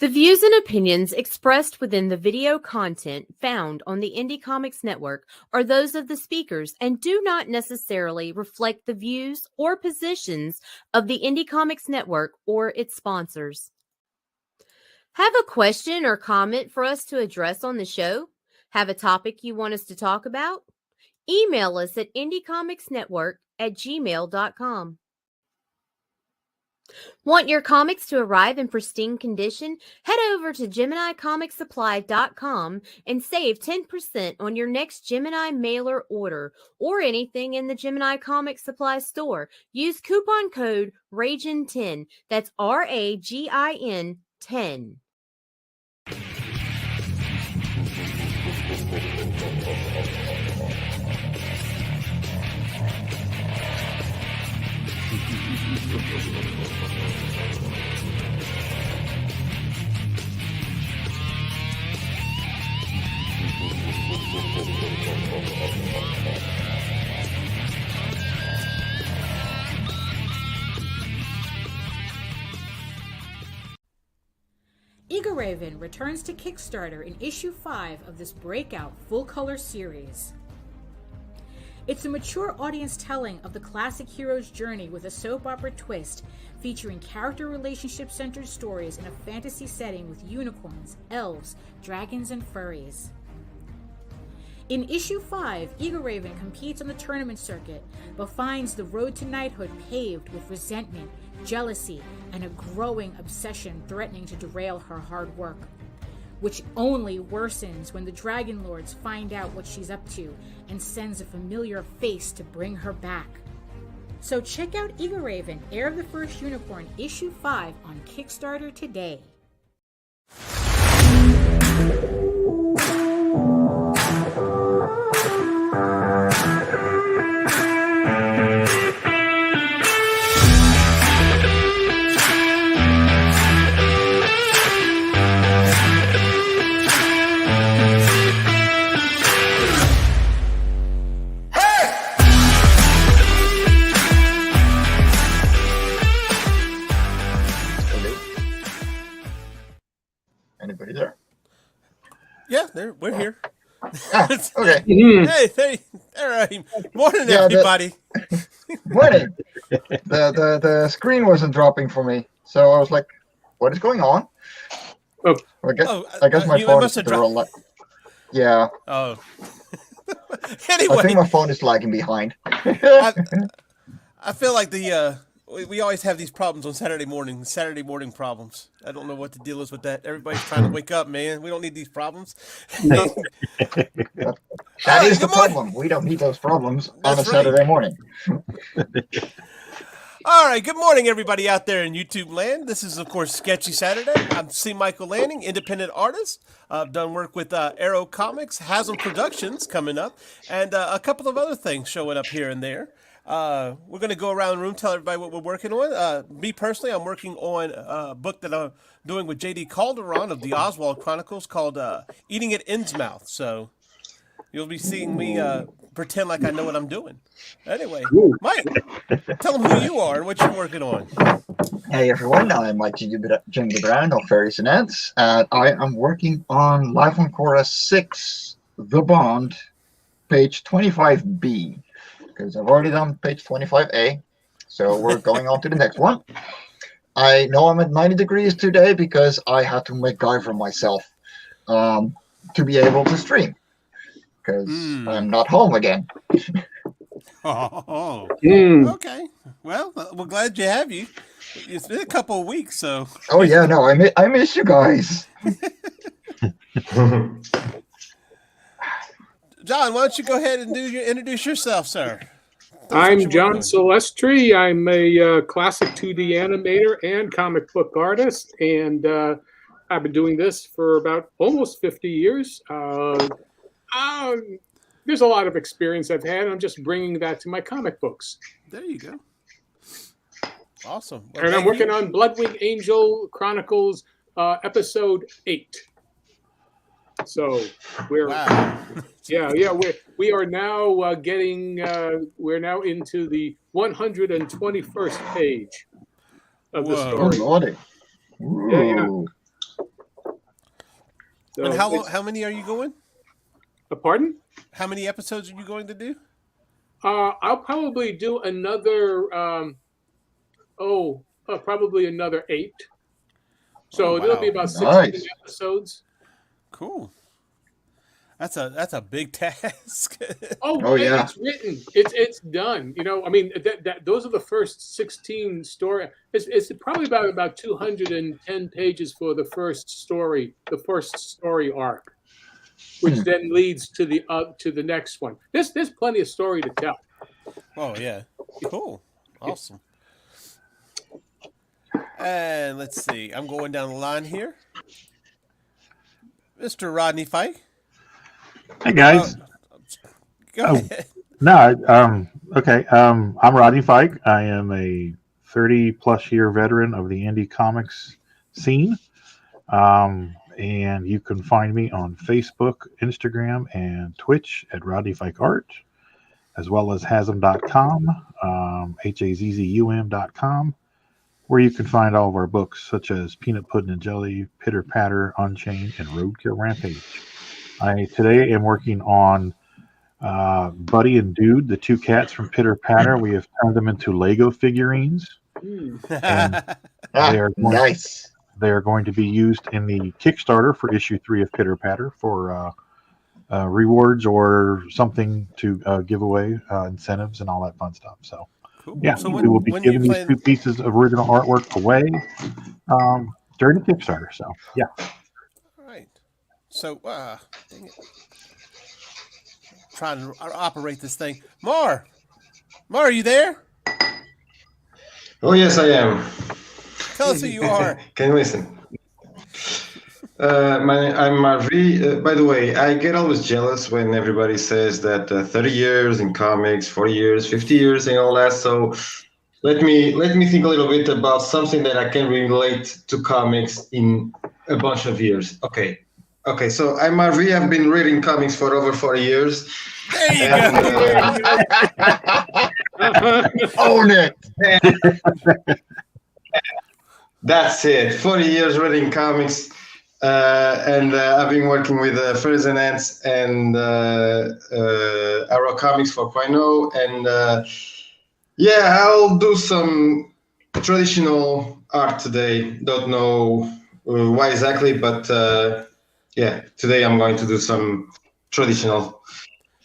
The views and opinions expressed within the video content found on the Indie Comics Network are those of the speakers and do not necessarily reflect the views or positions of the Indie Comics Network or its sponsors. Have a question or comment for us to address on the show? Have a topic you want us to talk about? Email us at indiecomicsnetwork@gmail.com. Want your comics to arrive in pristine condition? Head over to GeminiComicSupply.com and save 10% on your next Gemini mailer order or anything in the Gemini Comic Supply store. Use coupon code RAGIN10. That's RAGIN 10. Eager Raven returns to Kickstarter in issue 5 of this breakout full-color series. It's a mature audience telling of the classic hero's journey with a soap opera twist, featuring character relationship-centered stories in a fantasy setting with unicorns, elves, dragons, and furries. In issue 5, Eager Raven competes on the tournament circuit, but finds the road to knighthood paved with resentment, jealousy, and a growing obsession threatening to derail her hard work, which only worsens when the Dragon Lords find out what she's up to and sends a familiar face to bring her back. So check out Eager Raven, Heir of the First Unicorn, issue 5 on Kickstarter today. Anybody there? Yeah, we're here. Ah, okay. Hey, all right. Morning, everybody. Morning. The screen wasn't dropping for me, so I was like, "What is going on?" Oh, I guess my phone is yeah. Oh. Anyway, I think my phone is lagging behind. I feel like we always have these problems on Saturday morning problems. I don't know what the deal is with that. Everybody's trying to wake up, man. We don't need these problems. That is the problem. We don't need those problems on a Saturday morning. All right, good morning, everybody out there in YouTube land. This is, of course, Sketchy Saturday. I'm C. Michael Lanning, independent artist. I've done work with Arrow Comics, Haslam Productions coming up, and a couple of other things showing up here and there. We're going to go around the room, tell everybody what we're working on. Me personally, I'm working on a book that I'm doing with J.D. Calderon of the Oswald Chronicles called Eating at Innsmouth. So you'll be seeing me pretend like I know what I'm doing. Anyway, Mike, tell them who you are and what you're working on. Hey everyone, I'm Mike Jim DeBruin of Fairies and Ants, and I am working on Live on Chorus 6, The Bond, page 25B. Because I've already done page 25A, so we're going on to the next one. I know I'm at 90 degrees today because I had to MacGyver myself to be able to stream, because I'm not home again. Okay. Well, we're glad you have you. It's been a couple of weeks, so. Oh yeah, no, I miss you guys. John, why don't you go ahead and introduce yourself, sir? I'm John Celestri. I'm a classic 2D animator and comic book artist, and I've been doing this for about almost 50 years. There's a lot of experience I've had, and I'm just bringing that to my comic books. There you go. Awesome. Well, and I'm working on Bloodwing Angel Chronicles episode 8. So we're we are now we're now into the 121st page of the story. Oh, Lordy. Yeah. So And how many are you going? Pardon? How many episodes are you going to do? I'll probably do another. Probably another 8. So there'll be about 16 episodes. Cool. That's a big task. Yeah. It's written. It's done. I mean, those are the first 16 story. It's probably about 210 pages for the first story arc, which then leads to the next one. There's plenty of story to tell. Oh yeah, cool, awesome. And let's see, I'm going down the line here. Mr. Rodney Fyke. Hey guys. Go ahead. No, okay. I'm Rodney Fyke. I am a 30-plus year veteran of the indie comics scene. And you can find me on Facebook, Instagram, and Twitch at Rodney Fyke Art, as well as Hazm.com, HAZZUM.com, where you can find all of our books, such as Peanut Pudding and Jelly, Pitter Patter, Unchained, and Roadkill Rampage. I today am working on Buddy and Dude, the 2 cats from Pitter Patter. We have turned them into Lego figurines. And they are Nice. They are going to be used in the Kickstarter for issue 3 of Pitter Patter for rewards or something to give away, incentives and all that fun stuff. So, Cool. yeah, So we will be giving these 2 pieces of original artwork away during the Kickstarter. So, yeah. All right. So, dang it. Trying to operate this thing. Mar, are you there? Oh, yes, I am. Tell us who you are. Can you listen? I'm MarV. By the way, I get always jealous when everybody says that 30 years in comics, 40 years, 50 years, and all that. So let me think a little bit about something that I can relate to comics in a bunch of years. Okay. So I'm MarV. I've been reading comics for over 40 years. There you go. Own it. That's it. 40 years reading comics. And I've been working with Furs and Ants and Arrow Comics 4.0. And I'll do some traditional art today. Don't know why exactly, but today I'm going to do some traditional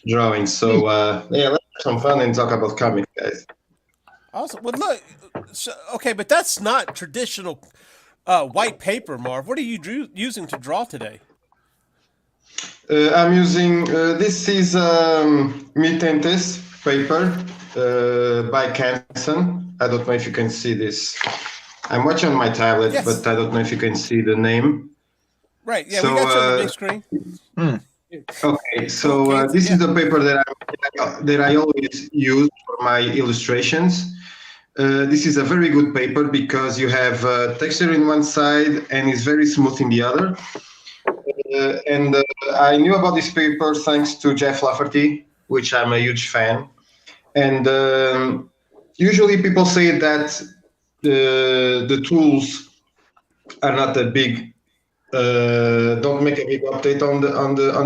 drawings. So let's have some fun and talk about comics, guys. Awesome. Well, look. Okay, but that's not traditional white paper, Marv. What are you using to draw today? I'm using this is Mitentes paper by Canson. I don't know if you can see this. I'm watching on my tablet, yes. But I don't know if you can see the name. Right. Yeah, so, we got you on the big screen. Okay, so this is the paper that I always use for my illustrations. This is a very good paper because you have texture in one side and it's very smooth in the other. I knew about this paper thanks to Jeff Lafferty, which I'm a huge fan. And usually people say that the tools are not a big, don't make a big update on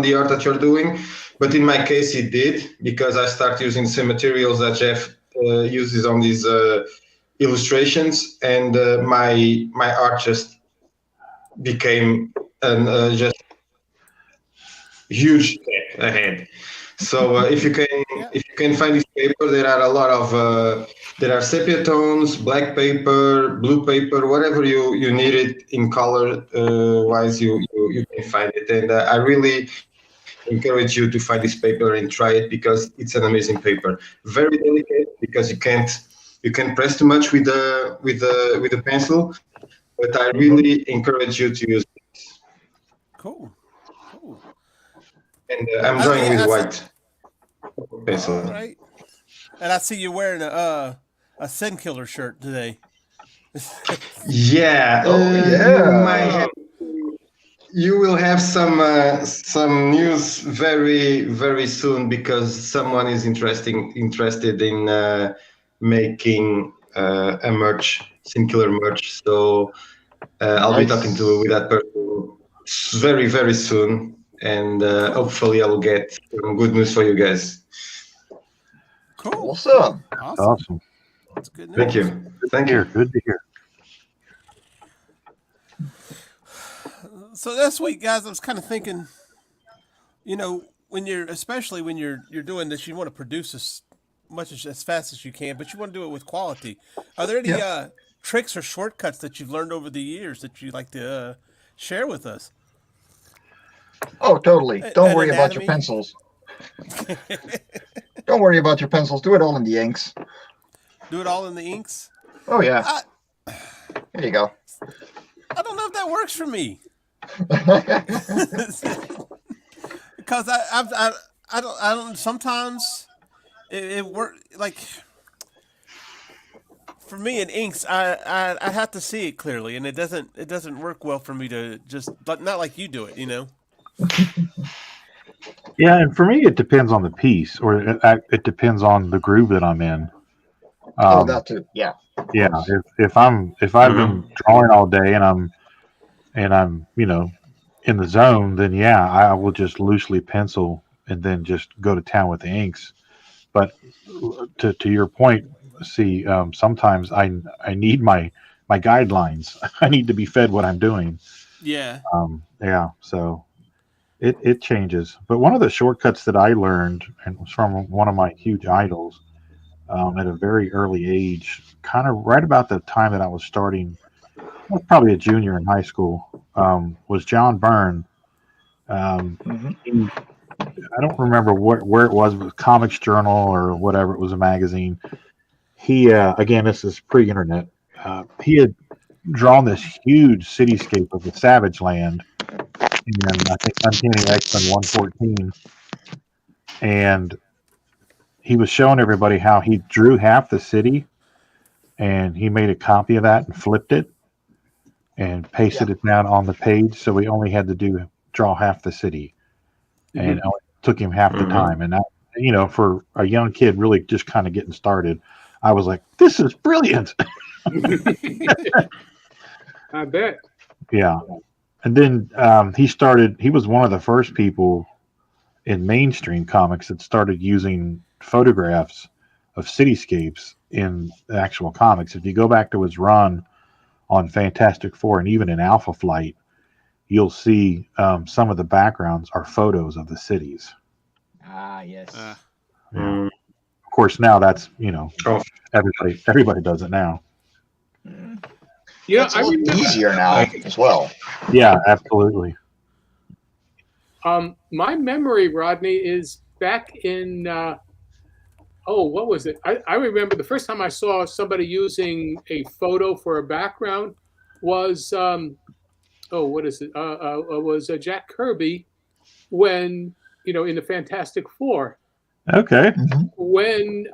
the art that you're doing. But in my case, it did, because I started using the same materials that Jeff uses on these illustrations, and my art just became just huge step ahead. So if you can find this paper, there are a lot of there are sepia tones, black paper, blue paper, whatever you need it in color wise, you can find it. And I really encourage you to find this paper and try it, because it's an amazing paper. Very delicate, because you can't press too much with the pencil, but I really encourage you to use it. Cool. And I'm drawing with white pencil. All right. And I see you're wearing a Sin Killer shirt today. Yeah. You will have some news very, very soon, because someone is interested in making a Sin Killer merch. So I'll be talking with that person very, very soon. And hopefully I'll get some good news for you guys. Cool. Awesome. Awesome. That's good news. Thank you. Thank you. Good to hear. So this week, guys, I was kind of thinking, especially when you're doing this, you want to produce as fast as you can, but you want to do it with quality. Are there any tricks or shortcuts that you've learned over the years that you'd like to share with us? Oh, totally. Don't An worry about your anatomy? pencils. Don't worry about your pencils. Do it all in the inks. Do it all in the inks? Oh, yeah. There you go. I don't know if that works for me. Because I don't sometimes it work like for me in inks I have to see it clearly, and it doesn't work well for me to just, but not like you do it, Yeah, and for me, it depends on the piece, or it depends on the groove that I'm in. That too. Yeah. Yeah, if I've been drawing all day and I'm in the zone, then yeah, I will just loosely pencil and then just go to town with the inks. But to your point, see, sometimes I need my guidelines. I need to be fed what I'm doing. Yeah. Yeah. So it changes. But one of the shortcuts that I learned, and was from one of my huge idols, at a very early age, kind of right about the time that I was starting, I was probably a junior in high school, was John Byrne. I don't remember where it was Comics Journal or whatever, it was a magazine. He, again, this is pre-internet. He had drawn this huge cityscape of the Savage Land in, I think, Uncanny X-Men 114. And he was showing everybody how he drew half the city, and he made a copy of that and flipped it and pasted it down on the page. So we only had to draw half the city, and it took him half the time. And that, for a young kid really just kind of getting started, I was like, this is brilliant. I bet. Yeah. And then he was one of the first people in mainstream comics that started using photographs of cityscapes in the actual comics. If you go back to his run on Fantastic Four and even in Alpha Flight, you'll see some of the backgrounds are photos of the cities. Ah, yes. Yeah. Of course, now that's everybody does it now. Yeah, It's a little easier now as well. Yeah, absolutely. My memory, Rodney, is back in what was it? I remember the first time I saw somebody using a photo for a background was what is it? Was Jack Kirby when in the Fantastic Four. Okay. When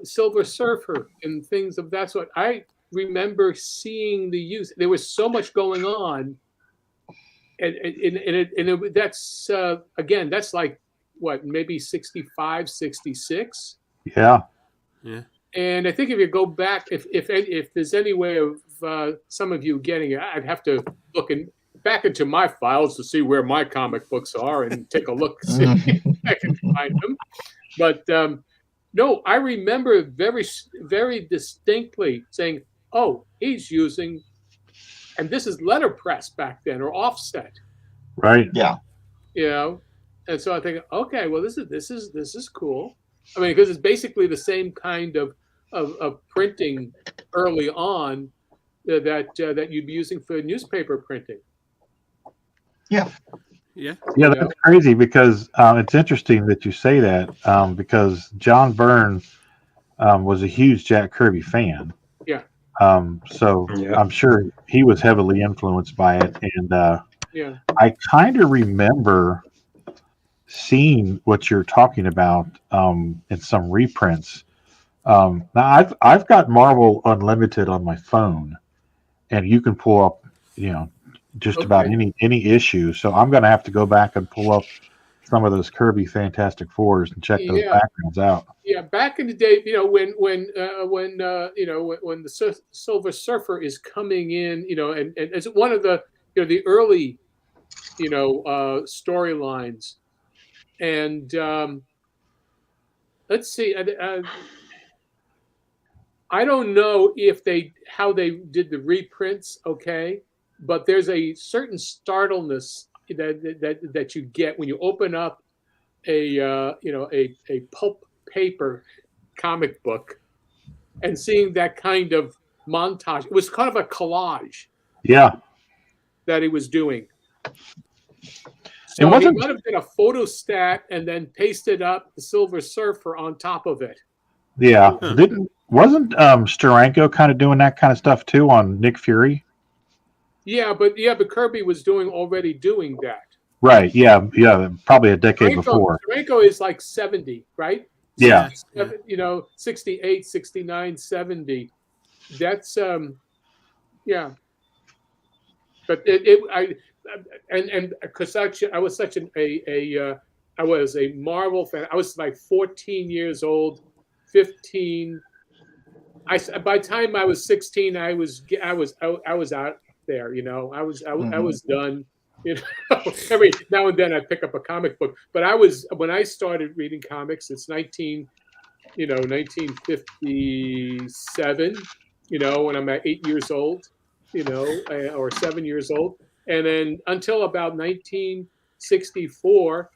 Silver Surfer and things of that sort. I remember seeing the use. There was so much going on, and that's again, that's like what, maybe 65, 66. Yeah. And I think if you go back, if there's any way of some of you getting it, I'd have to look back into my files to see where my comic books are and take a look, see if I can find them. But no, I remember very, very distinctly saying, "Oh, he's using," and this is letterpress back then, or offset. Right. Yeah. And so I think, okay, well, this is cool. I mean, because it's basically the same kind of printing early on that you'd be using for newspaper printing. Yeah. Yeah, that's crazy, because it's interesting that you say that, because John Byrne was a huge Jack Kirby fan. Yeah. So I'm sure he was heavily influenced by it, and I kind of remember seeing what you're talking about in some reprints. Now I've got Marvel Unlimited on my phone, and you can pull up, just about any issue. So I'm going to have to go back and pull up some of those Kirby Fantastic Fours and check those backgrounds out. Yeah, back in the day, when the Silver Surfer is coming in, and it's one of the the early, storylines. And let's see. I don't know how they did the reprints. Okay, but there's a certain startleness that you get when you open up a pulp paper comic book and seeing that kind of montage. It was kind of a collage. Yeah. That he was doing. It wasn't. He might have done a photostat and then pasted up the Silver Surfer on top of it. Yeah. Wasn't Steranko kind of doing that kind of stuff too on Nick Fury? Yeah, but Kirby was already doing that. Right. Yeah. Probably a decade before. Steranko is like 70, right? Yeah. 68, 69, 70. That's yeah. But because I was such I was a Marvel fan. I was like 14 years old, 15. By the time I was 16, I was out there. I was done. Every now and then I pick up a comic book. But when I started reading comics, it's 1957. When I'm at 8 years old. Or 7 years old. And then until about 1964,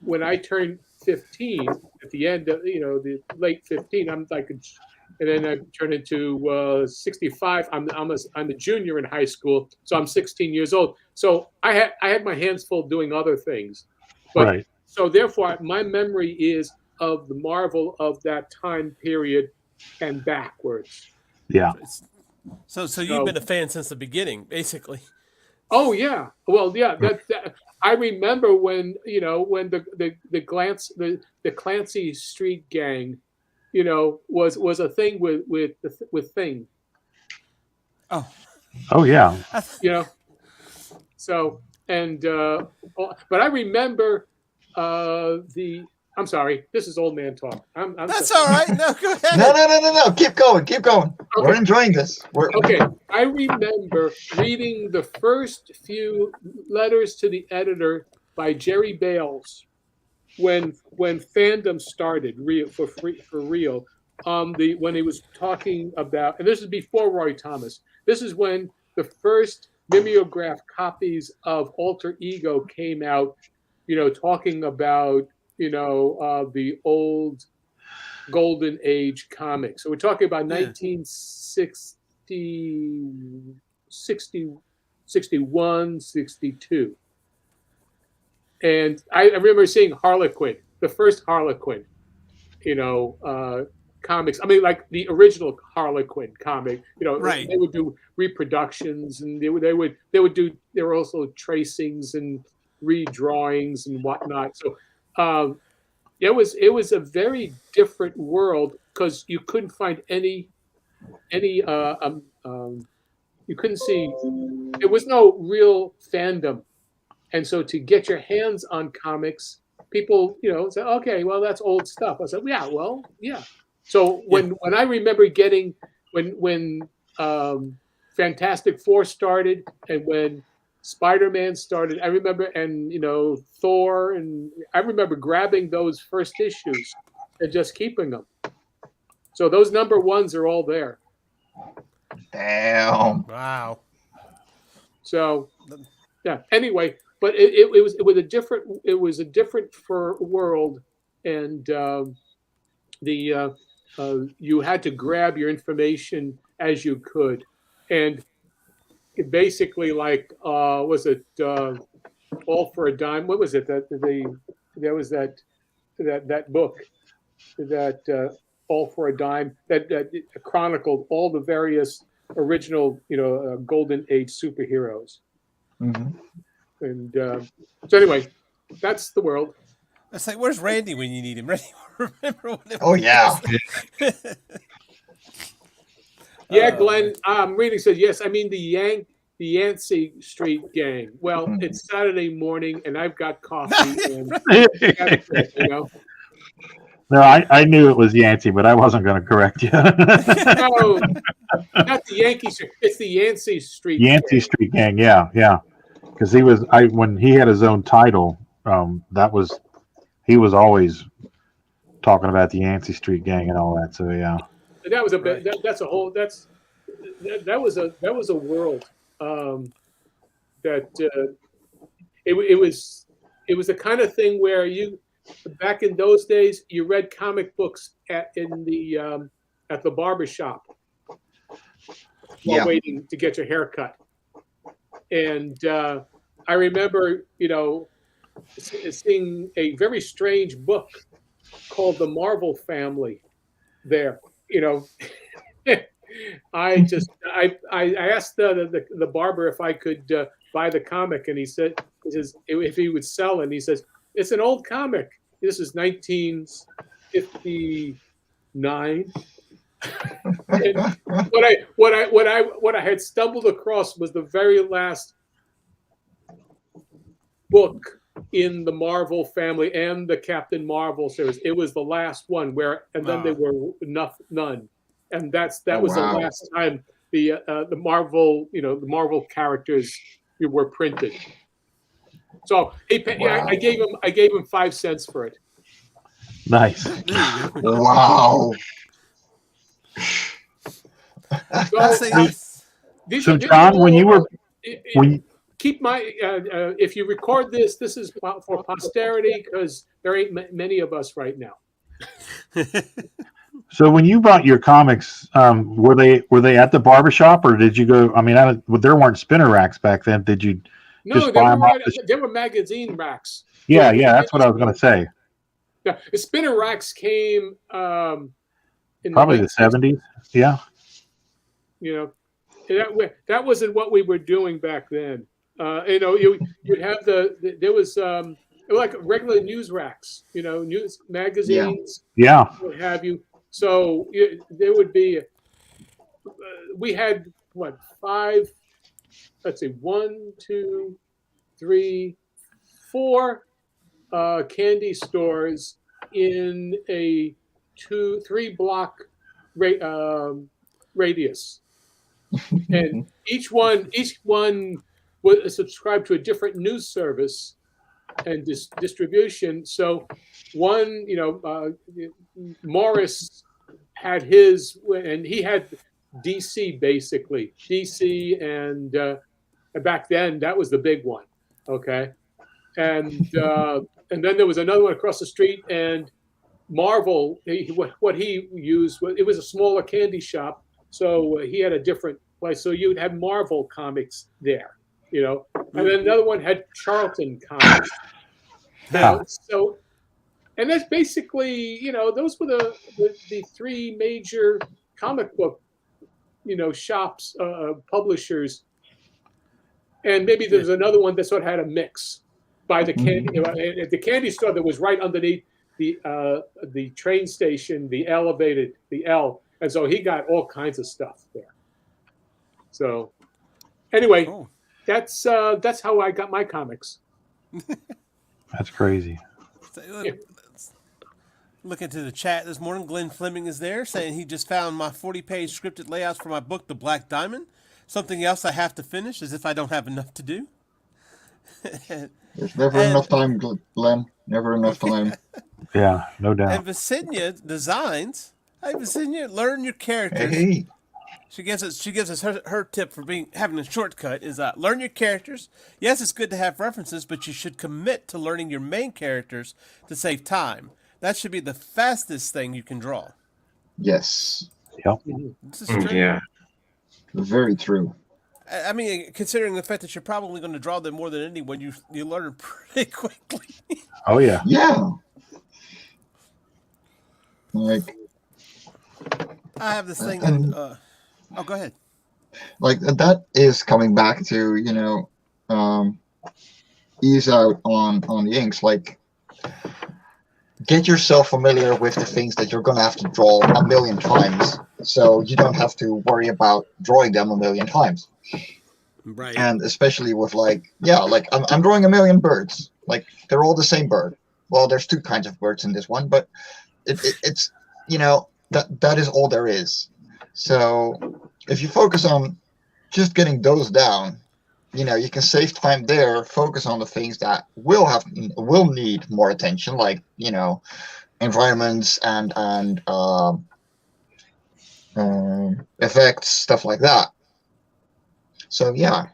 when I turned 15, at the end of, the late 15, I'm like, and then I turned into 65. I'm a junior in high school, so I'm 16 years old. So I had my hands full doing other things. But, right. So therefore, my memory is of the Marvel of that time period and backwards. Yeah. So you've been a fan since the beginning, basically. Oh yeah. Well, yeah. That I remember when when the Clancy Street Gang, was a thing with Thing. Oh. Oh yeah. So but I remember I'm sorry. This is old man talk. That's all right. No, go ahead. No. Keep going. Okay. We're enjoying this. Okay. I remember reading the first few letters to the editor by Jerry Bales when fandom started for real. When he was talking about, and this is before Roy Thomas. This is when the first mimeograph copies of Alter Ego came out. Talking about the old golden age comics. So we're talking about 1960, 61, 62. And I remember seeing Harlequin, the first Harlequin, comics. I mean, like the original Harlequin comic. Right. They would do reproductions, and they were also tracings and redrawings and whatnot. So it was a very different world because you couldn't find any you couldn't see, there was no real fandom, and so to get your hands on comics, people say, okay, well, that's old stuff. I said, yeah, well, yeah. So when I remember getting when Fantastic Four started and when Spider-Man started, I remember, and Thor, and I remember grabbing those first issues and just keeping them. So those number ones are all there. Damn. Wow. So yeah. Anyway, but it was a different world, and you had to grab your information as you could, and basically, like, was it All for a Dime? What was it that there was that book that All for a Dime that chronicled all the various original golden age superheroes. Mm-hmm. And so anyway, that's the world. It's like, where's Randy when you need him? Randy, remember what it Oh yeah. Yeah, Glenn. Reading says yes. I mean the Yancey Street Gang. Well, it's Saturday morning, and I've got coffee. And that's it, No, I knew it was Yancey, but I wasn't going to correct you. No, not the Yankee Street. It's the Yancey Street. Yancey Street Gang. Yeah. because when he had his own title, he was always talking about the Yancey Street Gang and all that. So yeah, that was a world that it was the kind of thing where back in those days you read comic books at the barber shop while waiting to get your hair cut. And I remember, seeing a very strange book called The Marvel Family there. I asked the barber if I could buy the comic, and he says if he would sell it. And he says, it's an old comic. This is 1959. And what I had stumbled across was the very last book in the Marvel family and the Captain Marvel series. It was the last one then there were none, and that was the last time the Marvel the Marvel characters were printed. So I gave him 5 cents for it. Nice. Wow. So John, keep my if you record this is for posterity, because there ain't many of us right now. So when you bought your comics, were they at the barbershop, or did you go? I mean, there weren't spinner racks back then. Did you? No, there were magazine racks. Yeah, that's what I was going to say. Yeah, the spinner racks came in probably the 70s. Yeah. That wasn't what we were doing back then. You'd have there was like regular news racks, news magazines. Yeah. What have you? So there would be. We had 5. Let's see, 1, 2, 3, 4 candy stores in a 2-3 block radius, and each one was subscribed to a different news service and distribution. So one, Morris had his, and he had DC basically. DC and back then that was the big one. Okay, and then there was another one across the street, and Marvel. What he used it was a smaller candy shop, so he had a different place. So you'd have Marvel comics there, and then another one had Charlton comics. So, and that's basically, those were the 3 major comic book, shops, publishers, and maybe there's another one that sort of had a mix by the candy, the candy store that was right underneath the train station, the elevated, the L, and so he got all kinds of stuff there. So, anyway, that's how I got my comics. That's crazy. Look into the chat this morning. Glenn Fleming is there saying he just found my 40-page scripted layouts for my book, The Black Diamond. Something else I have to finish, as if I don't have enough to do. There's never enough time, Glenn. Never enough time. Yeah, no doubt. And Vicinia Designs. Hey, Vicinia, learn your characters. Hey. She gives us her tip for having a shortcut is learn your characters. Yes, it's good to have references, but you should commit to learning your main characters to save time. That should be the fastest thing you can draw. Yes. Yep. This is true. Yeah. Very true. I mean, considering the fact that you're probably going to draw them more than anyone, you learn pretty quickly. Oh yeah. Yeah. Like, I have this thing. Go ahead. Like that is coming back to ease out on the inks. Like, get yourself familiar with the things that you're going to have to draw a million times, so you don't have to worry about drawing them a million times. Right. And especially with I'm drawing a million birds. Like, they're all the same bird. Well, there's 2 kinds of birds in this one, but it's that is all there is. So if you focus on just getting those down, you can save time there, focus on the things that will need more attention, like environments and effects, stuff like that. So yeah.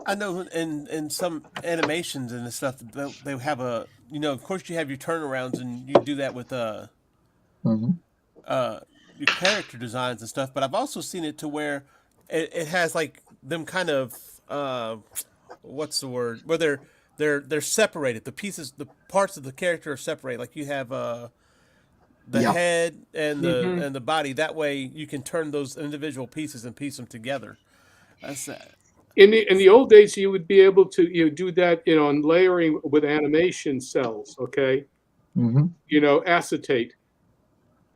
I know in some animations and stuff, they have a, of course you have your turnarounds and you do that with Mm-hmm. your character designs and stuff. But I've also seen it to where it has like them kind of what's the word? Where they're separated. The parts of the character are separated. Like you have the head and the body. That way you can turn those individual pieces and piece them together. That's that. In the old days, you would be able to do that, on layering with animation cells. Okay, acetate,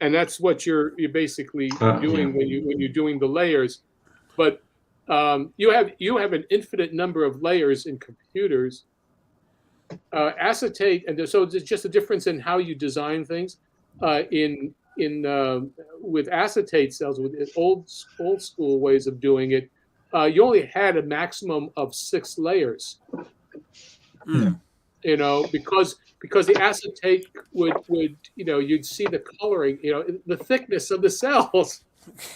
and that's what you're basically doing when you're doing the layers. But you have an infinite number of layers in computers. Acetate, and so there's just a difference in how you design things. With acetate cells, with old school ways of doing it. You only had a maximum of 6 layers, because the acetate would you'd see the coloring, the thickness of the cells,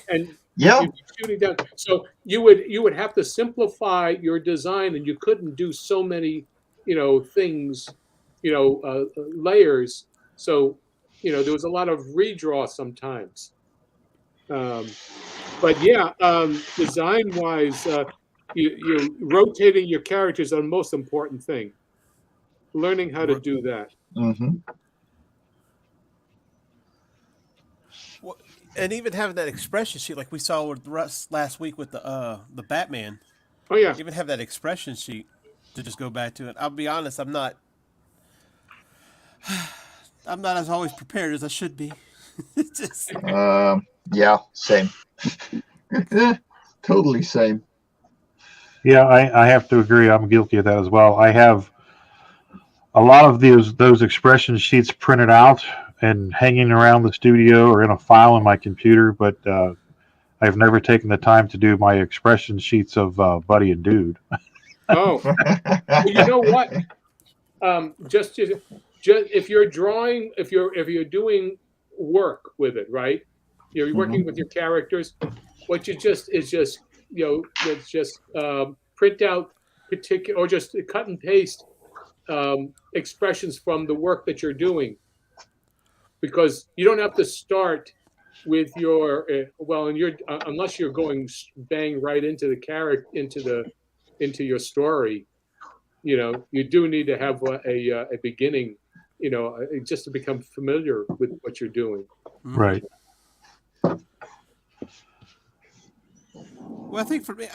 and you'd be shooting down. So you would have to simplify your design, and you couldn't do so many, things, layers. So, there was a lot of redraw sometimes. But yeah, design-wise, you're rotating your characters are the most important thing. Learning how to do that. Mm-hmm. Well, and even having that expression sheet, like we saw with Russ last week with the Batman. Oh yeah. Even have that expression sheet to just go back to it. I'll be honest, I'm not as always prepared as I should be. Just... Yeah, same. Totally same. Yeah, I have to agree. I'm guilty of that as well. I have a lot of those expression sheets printed out and hanging around the studio or in a file in my computer, but I've never taken the time to do my expression sheets of Buddy and Dude. Oh, well, you know what? Just if you're drawing, if you're doing work with it, right? You're working with your characters. What you just print out particular, or just cut and paste expressions from the work that you're doing, because you don't have to start with your unless you're going bang right into the character into your story. You do need to have a beginning, just to become familiar with what you're doing. Right. Well, I think for me,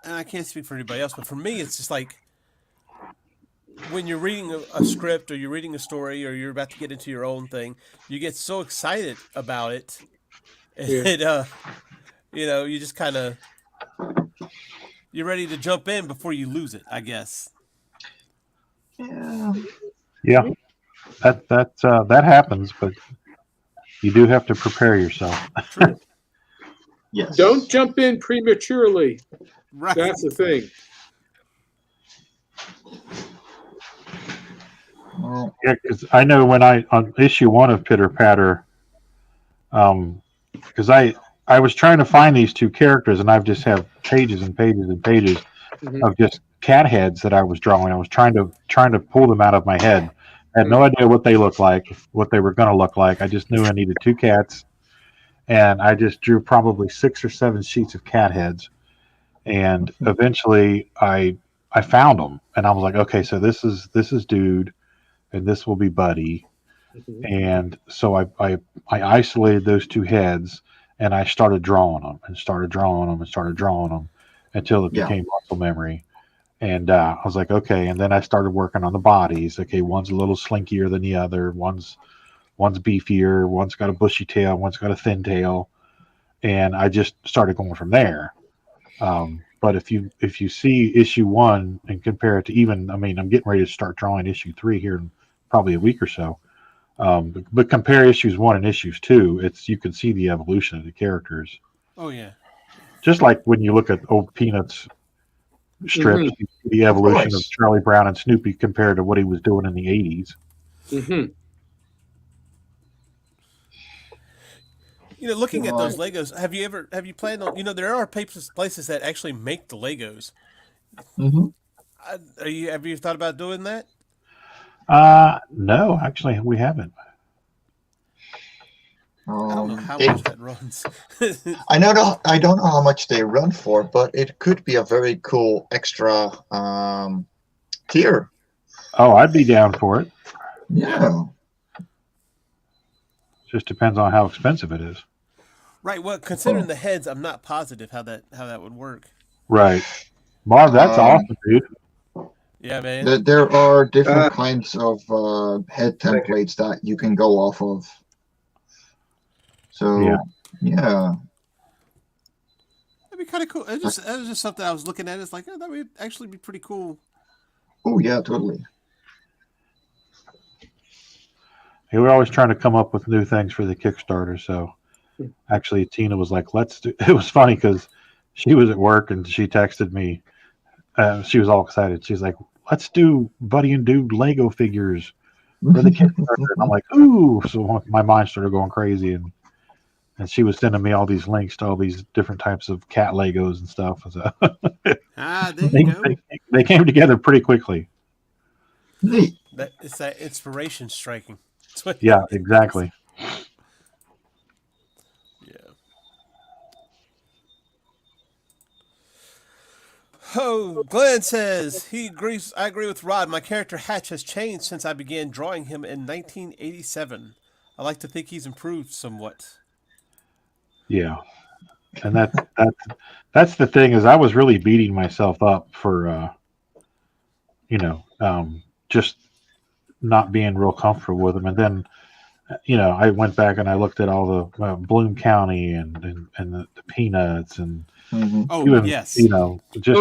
I can't speak for anybody else, but for me, it's just like when you're reading a script or you're reading a story or you're about to get into your own thing, you get so excited about it, and you just kind of you're ready to jump in before you lose it, I guess. Yeah, that happens, but you do have to prepare yourself. Yes. Don't jump in prematurely. Right. That's the thing. Yeah, because I know when on issue 1 of Pitter Patter, because I was trying to find these 2 characters, and I've just have pages and pages and pages of just cat heads that I was drawing. I was trying to pull them out of my head. I had no idea what they looked like, what they were going to look like. I just knew I needed 2 cats. And I just drew probably 6 or 7 sheets of cat heads, and eventually I found them, and I was like, okay, so this is Dude, and this will be Buddy, and so I isolated those 2 heads, and I started drawing them until it became muscle memory, and I was like, okay, and then I started working on the bodies. Okay, one's a little slinkier than the other, one's beefier, one's got a bushy tail, one's got a thin tail, and I just started going from there. But if you see issue 1 and compare it to I'm getting ready to start drawing issue 3 here in probably a week or so. But compare issues 1 and issues 2, you can see the evolution of the characters. Oh yeah. Just like when you look at old Peanuts strips, you see the evolution of Charlie Brown and Snoopy compared to what he was doing in the 80s. Mm-hmm. You know, looking at those Legos, have you planned on? You know, there are places that actually make the Legos. Mm-hmm. Have you thought about doing that? No, actually, we haven't. I don't know how much that runs. I don't know how much they run for, but it could be a very cool extra tier. Oh, I'd be down for it. Yeah. Just depends on how expensive it is. Right. Well, considering the heads, I'm not positive how that would work. Right. MarV, that's awesome, dude. Yeah, man. There are different kinds of head templates that you can go off of. So, yeah. That'd be kind of cool. That was just something I was looking at. It's like, oh, that would actually be pretty cool. Oh, yeah, totally. Hey, we're always trying to come up with new things for the Kickstarter. So, actually, Tina was like, let's do. It was funny because she was at work and she texted me. She was all excited. She's like, let's do Buddy and Dude Lego figures for the Kickstarter. And I'm like, ooh. So my mind started going crazy. And she was sending me all these links to all these different types of cat Legos and stuff. So there you go. They came together pretty quickly. It's that inspiration striking. Yeah, exactly. Oh, Glenn says he agrees. I agree with Rod. My character Hatch has changed since I began drawing him in 1987. I like to think he's improved somewhat. Yeah, and that's the thing is I was really beating myself up for just not being real comfortable with him, and then I went back and I looked at all the Bloom County and the Peanuts and. Mm-hmm. Oh, even, yes. Just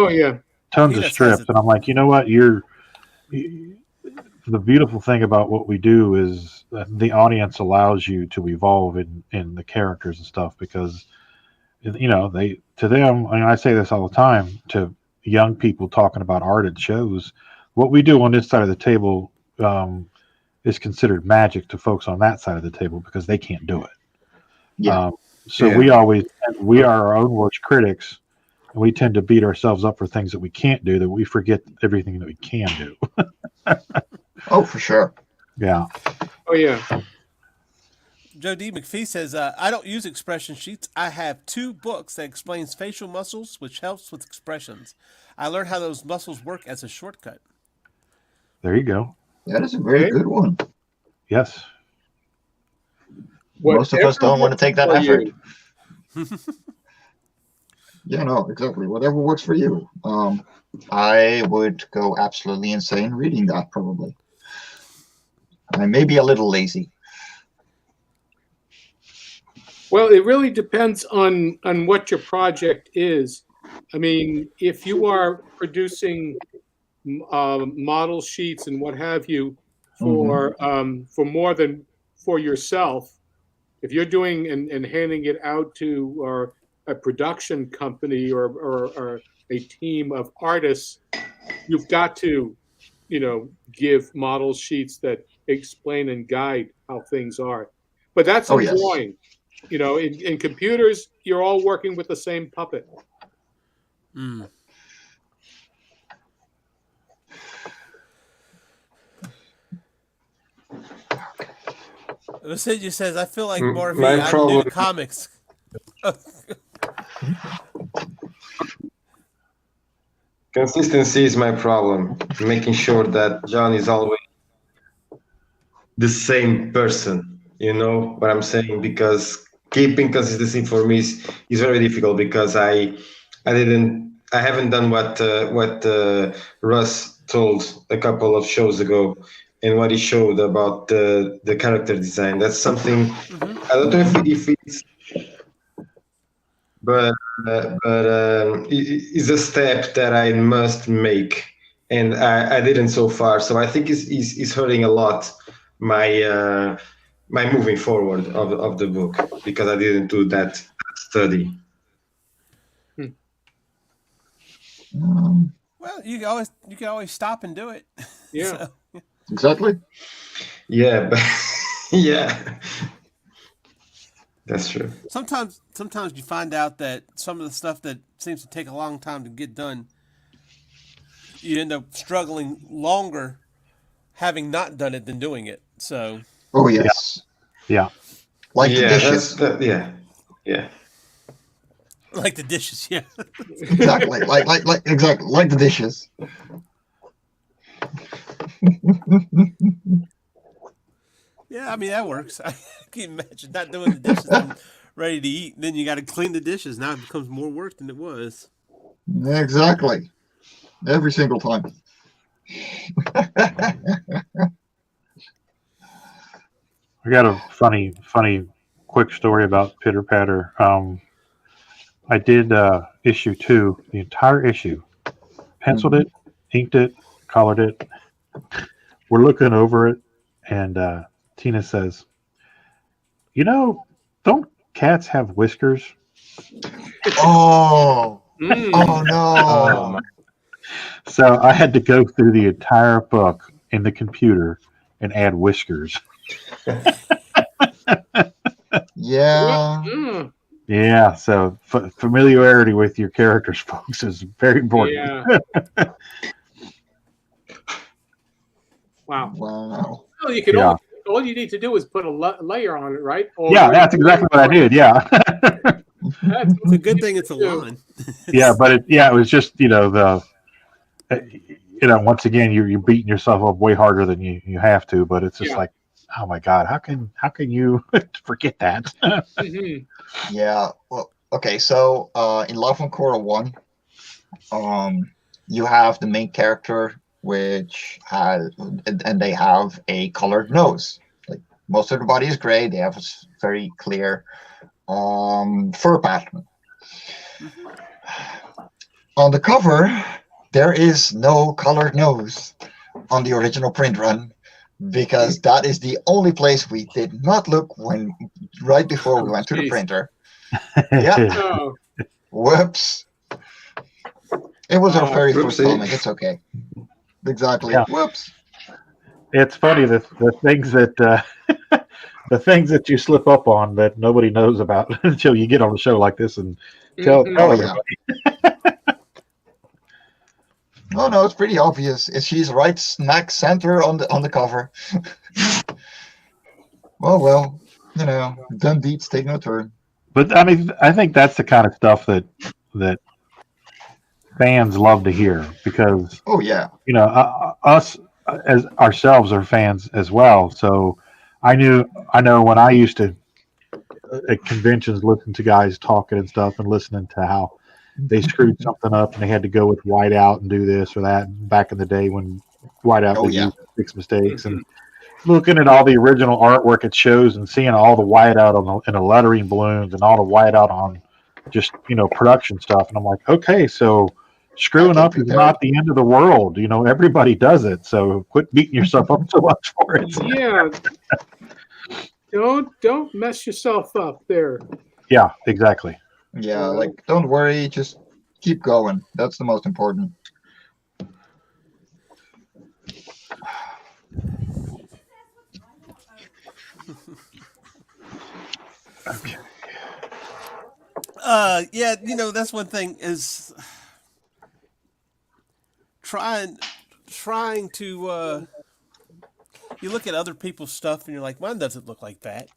tons of strips. And I'm like, you know what? The beautiful thing about what we do is that the audience allows you to evolve in the characters and stuff because, to them, and I say this all the time to young people talking about art at shows, what we do on this side of the table is considered magic to folks on that side of the table because they can't do it. Yeah. We are our own worst critics, and we tend to beat ourselves up for things that we can't do, that we forget everything that we can do. Oh, for sure. Yeah. Oh, yeah. Joe D. McPhee says, I don't use expression sheets. I have 2 books that explains facial muscles, which helps with expressions. I learned how those muscles work as a shortcut. There you go. That is a very good one. Yes. Most of us don't want to take that effort. Yeah, no, exactly. Whatever works for you. I would go absolutely insane reading that, probably. I may be a little lazy. Well, it really depends on what your project is. I mean, if you are producing model sheets and what have you for more than for yourself, if you're doing and handing it out to or a production company or a team of artists, you've got to, give model sheets that explain and guide how things are. But that's in drawing. In computers, you're all working with the same puppet. Mm. Lucinda says, I feel like MarV. I'm new to comics. Consistency is my problem. Making sure that John is always the same person. You know what I'm saying? Because keeping consistency for me is very difficult because I haven't done what Russ told a couple of shows ago. And what he showed about the character design. That's something I don't know if it's, but it's a step that I must make, and I didn't so far. So I think it's hurting a lot my my moving forward of the book, because I didn't do that study. Well, you can always stop and do it. Yeah. So, Exactly. Yeah, but yeah, that's true. sometimes you find out that some of the stuff that seems to take a long time to get done, you end up struggling longer having not done it than doing it. So, Oh yes. Yeah. Like the Yeah, dishes. yeah. like the dishes, yeah. Exactly. Exactly. Like the dishes. Yeah, I mean that works. I can imagine not doing the dishes and ready to eat. Then you got to clean the dishes. Now it becomes more work than it was. Exactly. Every single time. I got a funny quick story about Pitter Patter. I did issue 2, the entire issue. Penciled it, inked it, colored it. We're looking over it, and Tina says, don't cats have whiskers? Oh. Mm. Oh no. So I had to go through the entire book in the computer and add whiskers. Yeah. Mm. Yeah, so familiarity with your characters, folks, is very important. Yeah. Wow. Wow. Well, you can Yeah. all you need to do is put a layer on it, right? Or Yeah, that's exactly what I did. Yeah, That's It's a good thing it's a line. yeah, but it was just once again you're beating yourself up way harder than you have to, but it's just Yeah. like, oh my God, how can you forget that? Mhm. Yeah. Well, okay. So in Love on Korra 1, you have the main character, which has, and they have a colored nose. Like most of the body is gray. They have a very clear fur pattern. On the cover, there is no colored nose on the original print run, because that is the only place we did not look right before we went to the Jeez. printer. Yeah. Oh, Whoops. It was our very first whoopsie. comic. It's okay. Exactly. Yeah. Whoops. It's funny the things that the things that you slip up on that nobody knows about until you get on a show like this and tell Mhm. Oh, yeah. everybody. Oh no, it's pretty obvious. She's right smack center on the cover. Well, done deeds take no turn. But I mean, I think that's the kind of stuff that fans love to hear, because Oh yeah. us as ourselves are fans as well. So I know when I used to at conventions listen to guys talking and stuff and listening to how they screwed something up and they had to go with whiteout and do this or that back in the day when whiteout Oh, was yeah. used to fix mistakes, and looking at all the original artwork it shows and seeing all the whiteout in the lettering balloons and all the whiteout on just production stuff, and I'm like, okay, so screwing I up can is prepare. not the end of the world. Everybody does it, so quit beating yourself up so much for it. yeah. Don't mess yourself up there. Yeah, exactly. Yeah, like don't worry, just keep going. That's the most important. Okay. Yeah, that's one thing is trying to you look at other people's stuff and you're like, mine doesn't look like that.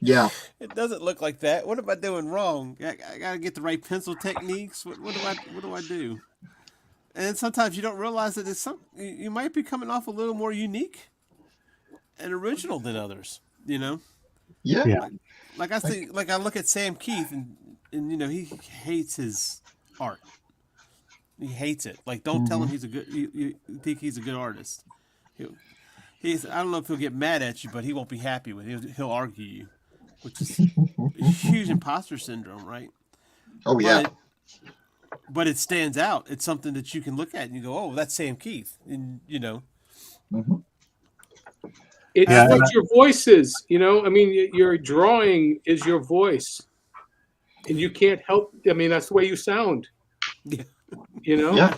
Yeah. It doesn't look like that. What am I doing wrong? I gotta get the right pencil techniques. What do I do? And sometimes you don't realize that you might be coming off a little more unique and original than others. Yeah. Yeah. Like I look at Sam Keith and he hates his art. He hates it. Like, don't tell him he's a good. You think he's a good artist. I don't know if he'll get mad at you, but he won't be happy with it. He'll argue you, which is a huge imposter syndrome, right? Oh yeah. But it stands out. It's something that you can look at and you go, "Oh, that's Sam Keith," and Mhm. It's Yeah, what your voice is, you know. I mean, your drawing is your voice, and you can't help. I mean, that's the way you sound. Yeah. You know. Yeah.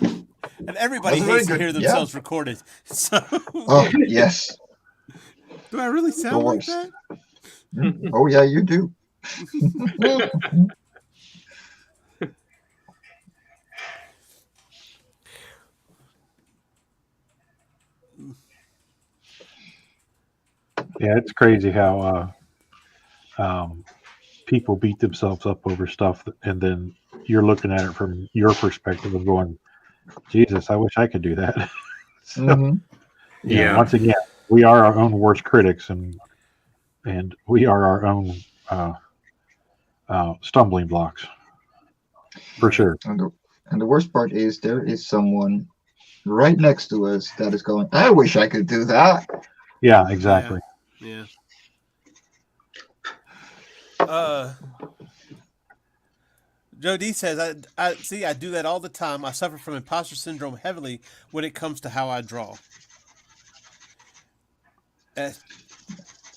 And everybody That's very hates to good. hear Yeah. themselves recorded. So, Oh, yes. do I really sound like worst. that? Oh, yeah, you do. Yeah, it's crazy how people beat themselves up over stuff, and then you're looking at it from your perspective and going, Jesus, I wish I could do that. So, Mhm. Yeah. Once again, we are our own worst critics, and we are our own stumbling blocks, for sure. And the worst part is there is someone right next to us that is going, I wish I could do that. Yeah, exactly. Yeah. Joe D says, I see, I do that all the time. I suffer from imposter syndrome heavily when it comes to how I draw.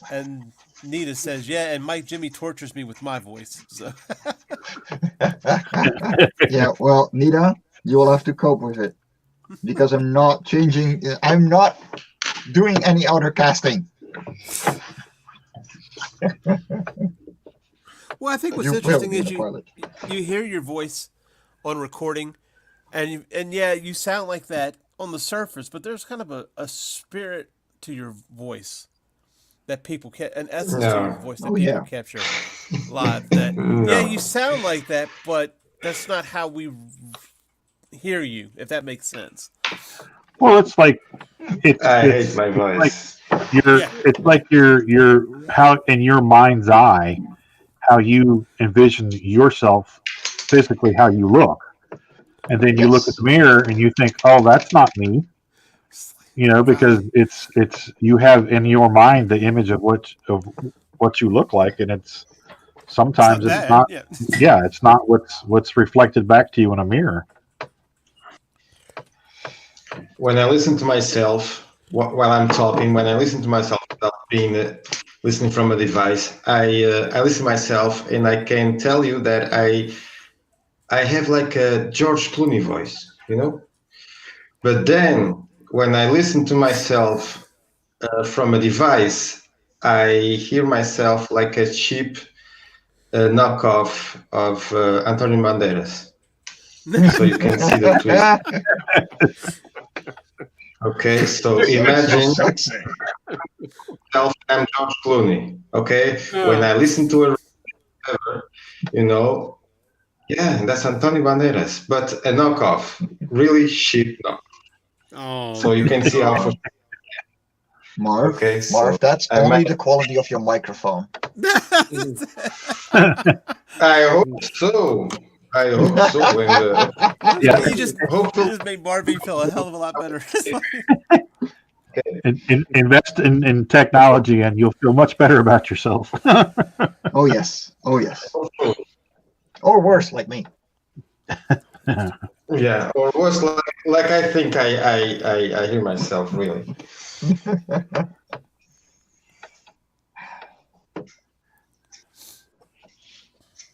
And Nita says, yeah, and Mike Jimmy tortures me with my voice. So. Yeah, well, Nita, you will have to cope with it because I'm not changing. I'm not doing any other casting. Well, I think what's You will interesting be is the pilot. you hear your voice on recording, and yeah, you sound like that on the surface, but there's kind of a spirit to your voice that people an essence to your voice that Oh, people yeah. capture live. That No. yeah, you sound like that, but that's not how we hear you. If that makes sense. Well, it's like I hate my voice. It's like you're how in your mind's eye, how you envision yourself physically, how you look, and then you look at the mirror and you think, "Oh, that's not me," because it's you have in your mind the image of what you look like, and it's sometimes it's bad, not. yeah. Yeah, it's not what's reflected back to you in a mirror. When I listen to myself while I'm talking, when I listen to myself without being listening from a device, I listen to myself, and I can tell you that I have like a George Clooney voice, But then when I listen to myself from a device, I hear myself like a cheap knockoff of Antonio Banderas. So you can see the twist. Okay, so imagine I'm George Clooney. Okay, when I listen to yeah, that's Antonio Banderas, but a knockoff, really cheap knockoff. Oh. So you can see how. Marv, Okay, so Marv, that's only the quality of your microphone. I hope so. I hope so. And, You just made MarV feel a hell of a lot better. Invest in technology, and you'll feel much better about yourself. Oh yes. Or worse, like me. yeah, or worse, like I think I hear myself really.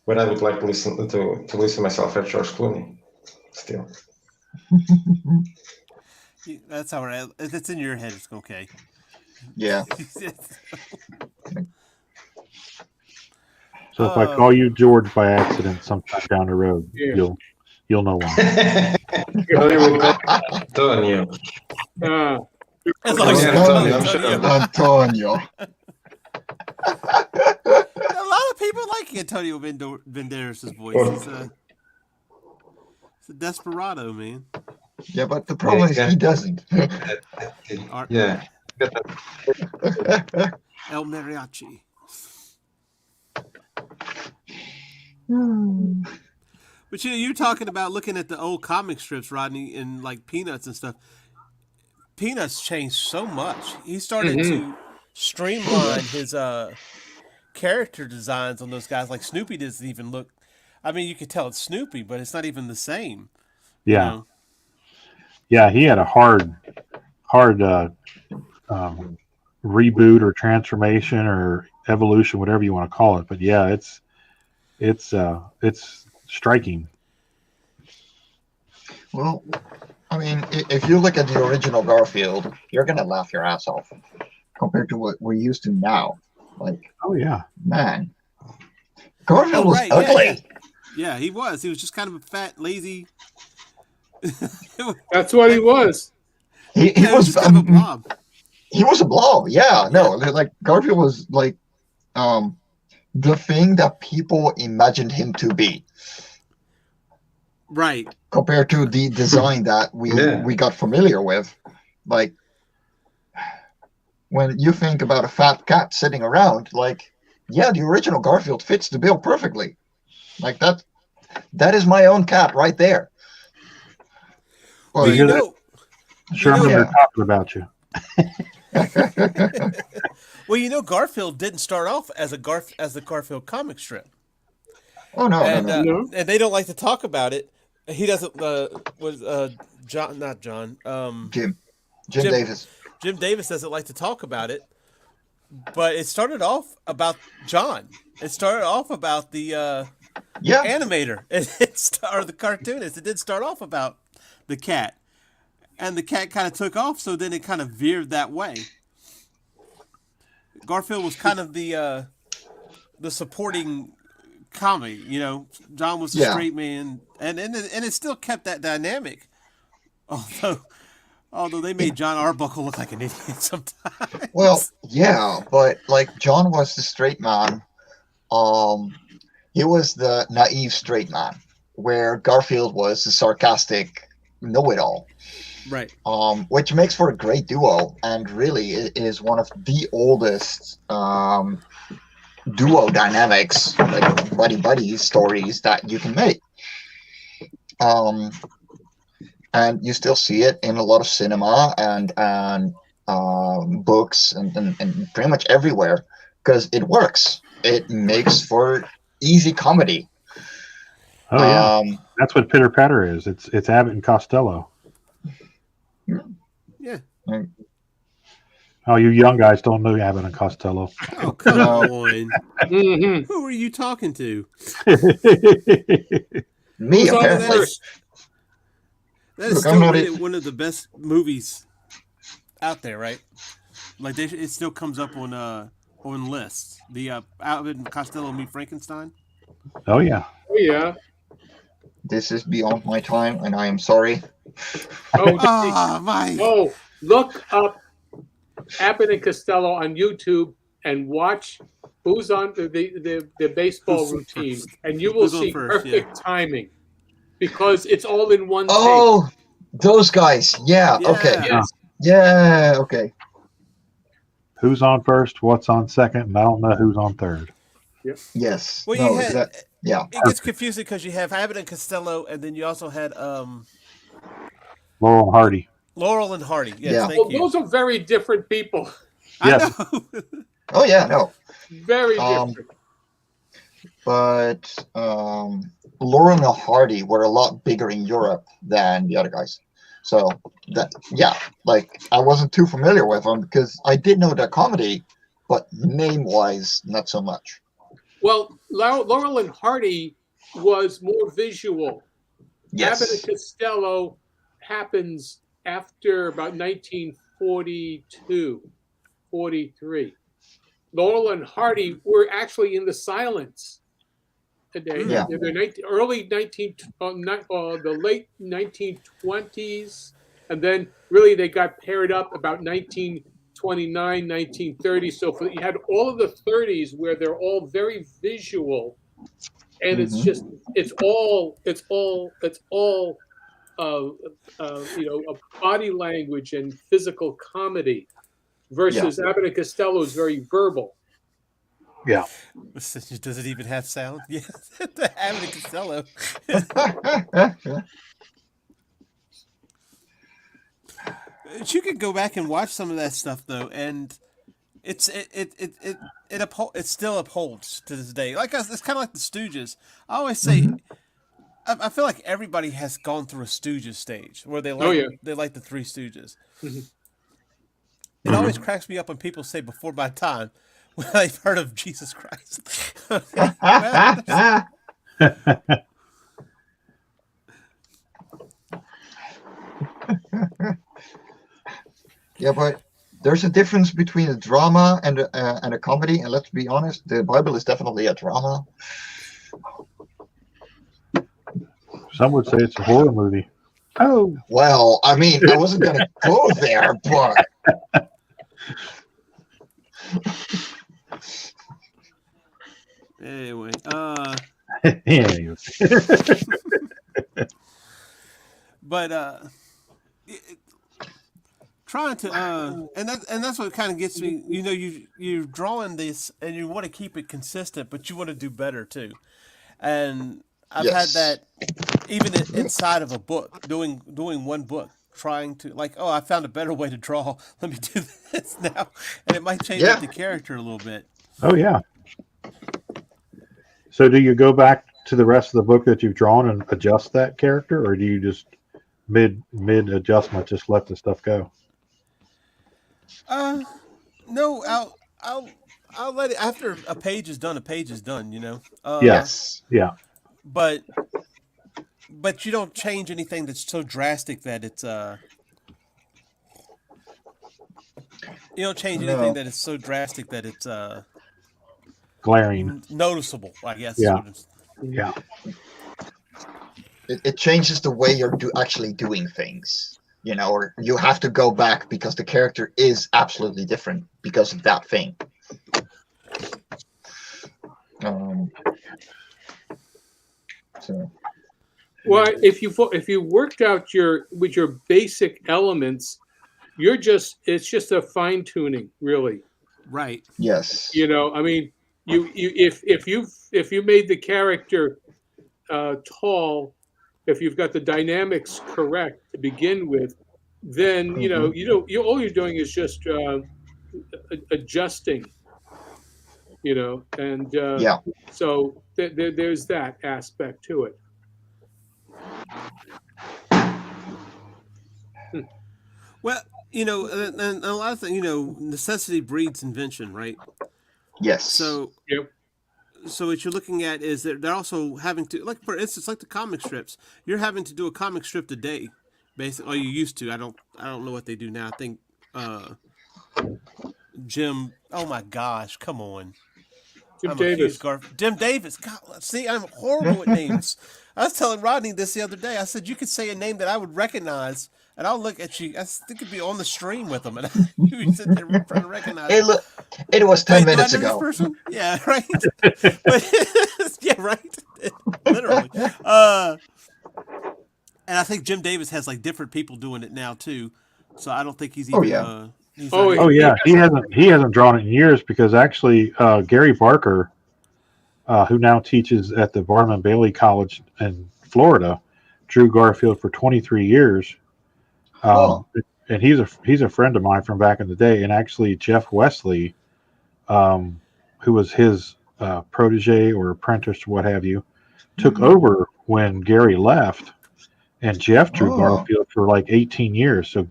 But I would like to listen to myself at George Clooney still. That's all right. If it's in your head, it's okay. Yeah. So if I call you George by accident sometime down the road, you'll know why. Antonio. As long as Antonio. A lot of people like Antonio Banderas' voice. He's a desperado, man. Yeah, but the problem is he doesn't. Yeah. El Mariachi. But you're talking about looking at the old comic strips, Rodney, and like Peanuts and stuff. Peanuts changed so much. He started to streamline his character designs on those guys. Like Snoopy doesn't even look. I mean, you could tell it's Snoopy, but it's not even the same. Yeah. Yeah, he had a hard reboot or transformation or evolution, whatever you want to call it. But yeah, it's striking. Well, I mean, if you look at the original Garfield, you're gonna laugh your ass off compared to what we're used to now. Like, Oh yeah, man, Garfield Oh, was right, ugly. Yeah, he was. He was just kind of a fat, lazy. That's what he was. He He was was just kind of a blob. he was a blob. Yeah, no, like Garfield was like the thing that people imagined him to be Right. compared to the design that we got familiar with. Like, when you think about a fat cat sitting around, like, yeah, the original Garfield fits the bill perfectly. Like that is my own cat right there. Well, Well, you know, Sherman, Yeah. they're talking about you. well, you know, Garfield didn't start off as the Garfield comic strip, oh no, and no, no. No. and they don't like to talk about it. He doesn't. John, not John. Jim Jim- Davis. Jim Davis doesn't like to talk about it, but it started off about John. It started off about the Yeah, animator or the cartoonist. It did start off about the cat, and the cat kind of took off. So then it kind of veered that way. Garfield was kind of the supporting comedy. You know, John was the Yeah. straight man, and it still kept that dynamic. Although they made John Arbuckle look like an idiot sometimes. well, yeah, but like John was the straight man. He was the naive straight man, where Garfield was the sarcastic know-it-all. Right. Which makes for a great duo, and really it is one of the oldest duo dynamics, like buddy stories that you can make. And you still see it in a lot of cinema and books and pretty much everywhere because it works. It makes for easy comedy. Oh yeah, that's what Pitter Patter is. It's Abbott and Costello. Yeah. Oh, you young guys don't know Abbott and Costello. Oh, come No. on. Mhm. Who are you talking to? Me, Who's on apparently. first? That is Look, still I'm not rated one of the best movies out there, right? Like it still comes up on lists. The Abbott and Costello Meet Frankenstein. Oh yeah. Oh yeah. This is beyond my time, and I am sorry. Oh, Ah, my. oh, look up Abbott and Costello on YouTube and watch who's on the baseball Who's routine, first? and you will Who's on see first, perfect timing because it's all in one take. Oh, those guys. Yeah, okay. Yeah. Yeah, okay. Who's on first? What's on second? And I don't know who's on third. Yes. Well, No, you had. yeah. It gets confusing because you have Abbott and Costello, and then you also had Laurel and Hardy. Laurel and Hardy. Yes, Yeah. thank Well, you. those are very different people. Yes. I know. Oh, yeah, no. Very Um, different. But Laurel and Hardy were a lot bigger in Europe than the other guys. So, like, I wasn't too familiar with them because I did know their comedy, but name-wise, not so much. Well, Laurel and Hardy was more visual. Abbott and Yes. Costello happens after about 1942, 43. Laurel and Hardy were actually in the silence today. Yeah. They're the late 1920s, and then really they got paired up about 1929, 1930. So you had all of the 30s where they're all very visual, and it's Mhm. just it's all a body language and physical comedy versus Abbott and Costello is very verbal. Yeah. Does it even have sound? Yeah, Abbott and Costello. You could go back and watch some of that stuff though, and it still upholds to this day. Like it's kind of like the Stooges. I always say, I feel like everybody has gone through a Stooges stage where they like Oh, yeah. they like the Three Stooges. Mhm. It always cracks me up when people say "before my time" when I've heard of Jesus Christ. Okay, well, Yeah, but there's a difference between a drama and a comedy, and let's be honest, the Bible is definitely a drama. Some would say it's a horror movie. Oh, Well, I mean, I wasn't gonna go there, but anyway, yeah. but trying to and that's what kind of gets me. You know, you're drawing this and you want to keep it consistent, but you want to do better too. And I've had that even inside of a book, doing one book, trying to like, oh, I found a better way to draw. Let me do this now, and it might change up the character a little bit. Oh yeah. So do you go back to the rest of the book that you've drawn and adjust that character, or do you just mid adjustment just let the stuff go? No, I'll let it after a page is done. A page is done. You know. yes, Yeah. But you don't change anything that's so drastic that it's you don't change anything that is so drastic that it's Glaring. noticeable, I guess. Yeah. Yeah. it changes the way you're actually doing things. You know, or you have to go back because the character is absolutely different because of that thing. So. Well, if you worked out with your basic elements, it's just a fine tuning, really. Right. Yes. You know, I mean, if you made the character tall, if you've got the dynamics correct to begin with, then you know all you're doing is just adjusting. You know, and so there's that aspect to it. Well, you know, and a lot of things, you know, necessity breeds invention, right? Yes. So, so what you're looking at is that they're also having to, like, for instance, like the comic strips, you're having to do a comic strip a day, basically. Or you used to. I don't know what they do now. I think Jim. Oh my gosh, come on. Jim Davis. Jim Davis. God, see, I'm horrible at names. I was telling Rodney this the other day. I said, you could say a name that I would recognize, and I'll look at you. I think it'd be on the stream with them, and you sit there trying to recognize it was 10 minutes ago. Person? Yeah, right. But, yeah, right. Literally. And I think Jim Davis has like different people doing it now too. So I don't think he's even. Yeah. He hasn't drawn it in years because actually Gary Barker, who now teaches at the Barnum Bailey College in Florida, drew Garfield for 23 years. And he's a friend of mine from back in the day. And actually Jeff Wesley, who was his protege or apprentice or what have you, took over when Gary left. And Jeff drew Garfield for like 18 years. So,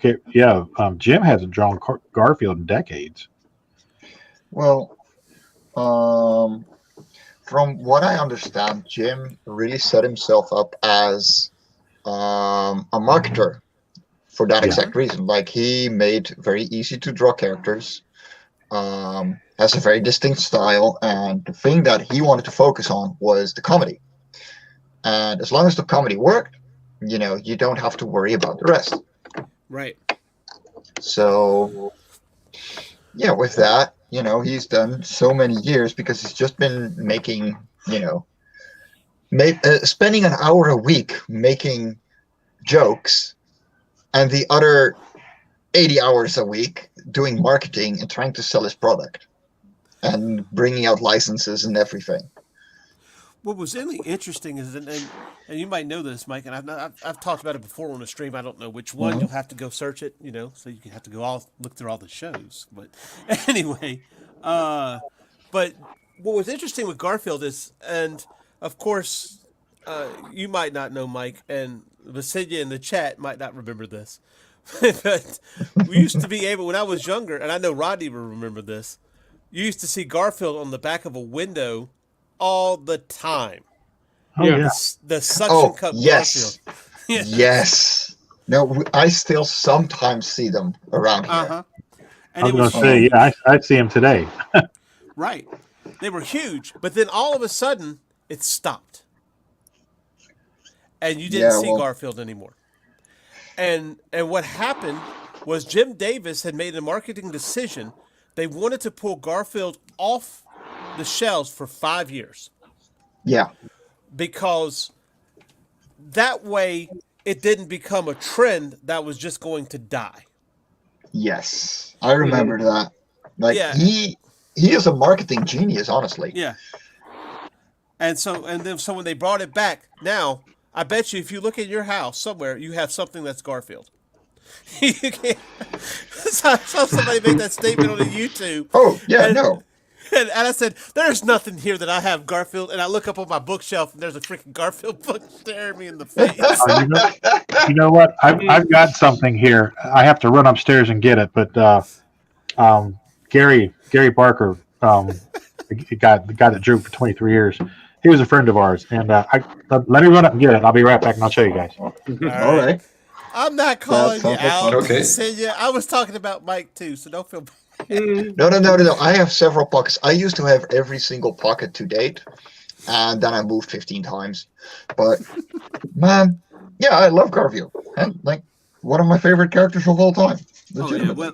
Jim hasn't drawn Garfield in decades. Well, from what I understand, Jim really set himself up as a marketer for that exact reason. Like, he made very easy to draw characters, has a very distinct style, and the thing that he wanted to focus on was the comedy. And as long as the comedy worked, you know, you don't have to worry about the rest. Right. So, yeah, with that, you know, he's done so many years because he's just been making, you know, spending an hour a week making jokes and the other 80 hours a week doing marketing and trying to sell his product and bringing out licenses and everything. What was really interesting is, and you might know this, Mike, and I've talked about it before on the stream. I don't know which one. You'll have to go search it, you know, so you can have to go look through all the shows. But anyway, but what was interesting with Garfield is, and of course, you might not know, Mike, and Vasilia in the chat might not remember this, But we used to be able, when I was younger, and I know Rodney will remember this, you used to see Garfield on the back of a window all the time. Oh, Yeah. yeah. The suction cup yes. Garfield. Yes. No, I still sometimes see them around here. Uh-huh. I And was it going was to say, huge. yeah, I'd see him today. Right. They were huge. But then all of a sudden, it stopped. And you didn't Yeah, see well- Garfield anymore. And what happened was Jim Davis had made a marketing decision. They wanted to pull Garfield off the shelves for 5 years. Yeah. Because that way it didn't become a trend that was just going to die. Yes. I remember that. Like Yeah. he is a marketing genius, honestly. Yeah. And so when they brought it back, now I bet you if you look at your house somewhere, you have something that's Garfield. You can't. So I saw somebody make that statement on the YouTube. Oh, yeah, And- no. And I said, "There's nothing here that I have Garfield." And I look up on my bookshelf, and there's a freaking Garfield book staring me in the face. Oh, you know what? I've got something here. I have to run upstairs and get it. But Gary Barker, the guy that drew for 23 years, he was a friend of ours. And let me run up and get it. I'll be right back, and I'll show you guys. All right. I'm not calling you sounds like out. fun. Okay. Ksenia. I was talking about Mike too, so don't feel bad. No. I have several pockets. I used to have every single pocket to date, and then I moved 15 times. But man, yeah, I love Garfield. And like one of my favorite characters of all time. Legitimately. Well,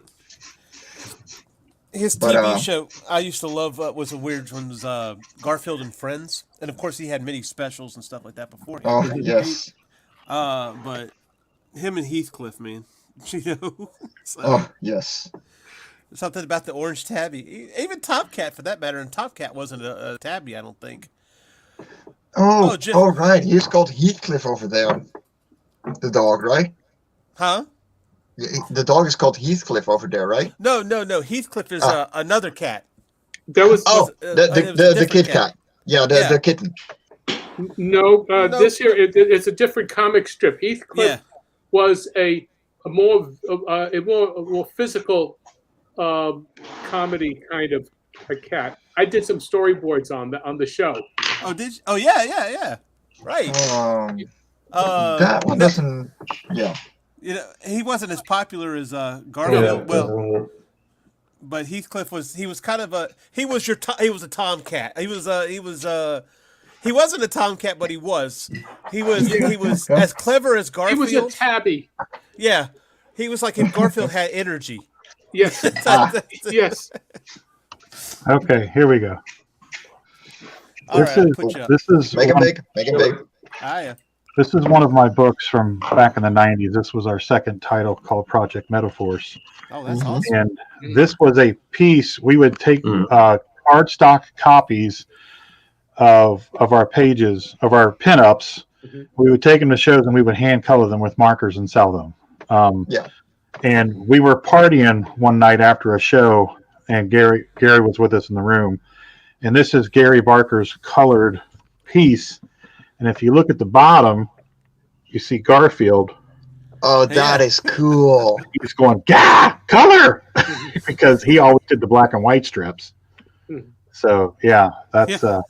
his But, TV show I used to love was a weird one. Was Garfield and Friends, and of course he had many specials and stuff like that beforehand. Oh yes. But him and Heathcliff, man, you know, so, Oh yes. something about the orange tabby, even Top Cat for that matter. And Top Cat wasn't a tabby, I don't think. Oh, Jim- oh right. He's called Heathcliff over there. The dog, right? Huh? The dog is called Heathcliff over there, right? No. Heathcliff is another cat. That was Oh, it was a the different kid cat. Yeah, the kitten. no. No. This here it's a different comic strip. Heathcliff Yeah. was a more physical comedy kind of a cat. I did some storyboards on the show. Oh, did you? Oh, yeah. Right. That one doesn't. Yeah. You know, he wasn't as popular as Garfield. Well, but Heathcliff was. He was kind of a. He was a tomcat. He wasn't a tomcat, but he was. He was as clever as He Garfield. was a tabby. Yeah, he was like if Garfield had energy. Yes. Yes. Okay, here we go. All right, I'll put you up. This is Make it one- big. Make it big. Ah, yeah. This is one of my books from back in the 90s. This was our second title called Project Metaphors. Oh, that's awesome. And this was a piece we would take cardstock copies of our pages, of our pinups. Mhm. We would take them to shows and we would hand color them with markers and sell them. Yeah. And we were partying one night after a show, and Gary was with us in the room. And this is Gary Barker's colored piece. And if you look at the bottom, you see Garfield. Oh, that is cool. He's going, "Gah, color," because he always did the black and white strips. So yeah, that's and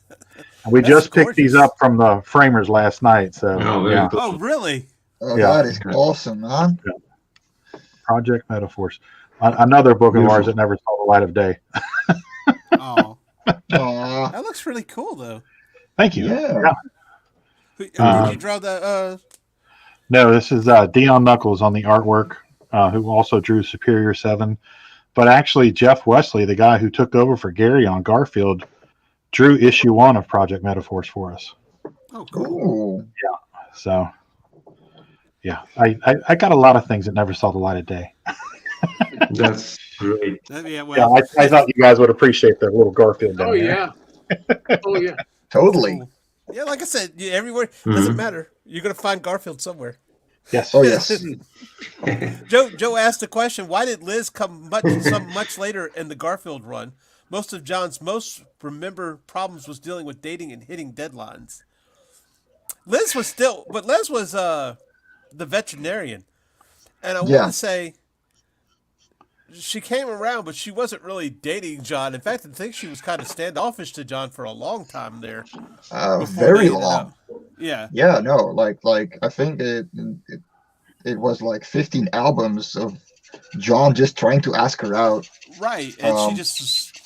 we That's just picked these gorgeous. up from the framers last night. So Oh, very yeah, cool. Oh, really? Oh, Yeah. that is awesome, man. Project Metaphors, another book of ours that never saw the light of day. Oh, Aw, that looks really cool, though. Thank you. yeah. Did Uh, you draw the? No, this is Dion Knuckles on the artwork, who also drew Superior 7. But actually, Jeff Wesley, the guy who took over for Gary on Garfield, drew issue 1 of Project Metaphors for us. Oh, cool. Ooh. So, yeah, I got a lot of things that never saw the light of day. That's great. Yeah, Yeah, well, I thought you guys would appreciate the little Garfield down Oh there. yeah. Oh yeah. Totally. cool. Yeah, like I said, everywhere doesn't matter. You're gonna find Garfield somewhere. Yes. Oh, yes. Joe asked the question: why did Liz come much later in the Garfield run? Most of John's most remember problems was dealing with dating and hitting deadlines. Liz was the veterinarian, And I want to say she came around, but she wasn't really dating John. In fact, I think she was kind of standoffish to John for a long time there. Very long. Yeah. Yeah, no, like I think it was like 15 albums of John just trying to ask her out. Right, and she just.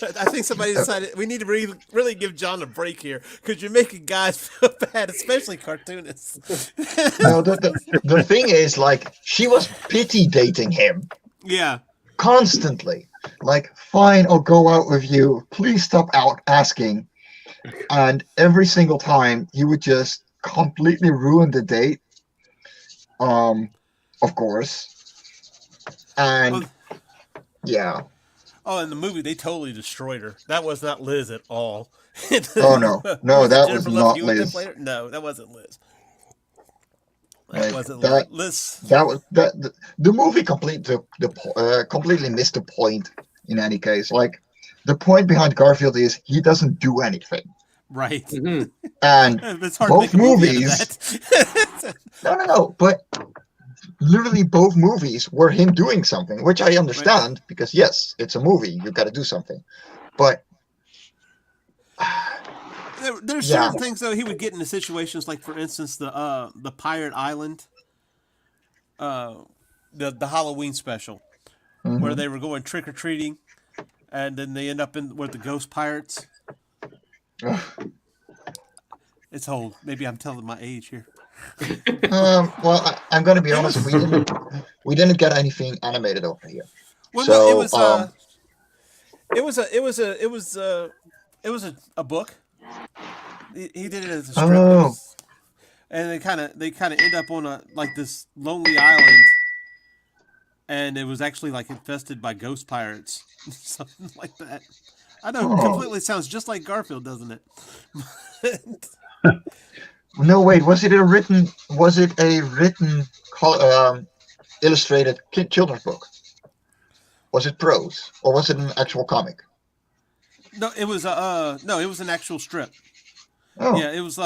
I think somebody decided we need to really give John a break here because you're making guys feel bad, especially cartoonists. No, the thing is, like, she was pity dating him. Yeah. Constantly. Like, fine, I'll go out with you. Please stop out asking. And every single time, he would just completely ruin the date. Of course. And, yeah. Oh, in the movie, they totally destroyed her. That was not Liz at all. Oh, no. No, that was not Liz. No, that wasn't Liz. Liz. The movie completely missed the point in any case. Like, the point behind Garfield is he doesn't do anything. Right. Mm-hmm. And it's hard both to make a movie movies. No. But literally both movies were him doing something, which I understand because yes, it's a movie. You got to do something. But there's certain things though he would get into situations like, for instance, the Pirate Island, the Halloween special, where they were going trick or treating, and then they end up with the ghost pirates. It's old. Maybe I'm telling my age here. Well, I'm going to be honest. We didn't get anything animated over here. Well, so, no, it was a book. He did it as a strip. Oh. And they kind of end up on this lonely island, and it was actually like infested by ghost pirates, something like that. I know it completely sounds just like Garfield, doesn't it? No, wait. Was it a written illustrated children's book? Was it prose or was it an actual comic? No, it was it was an actual strip. Oh. Yeah, it was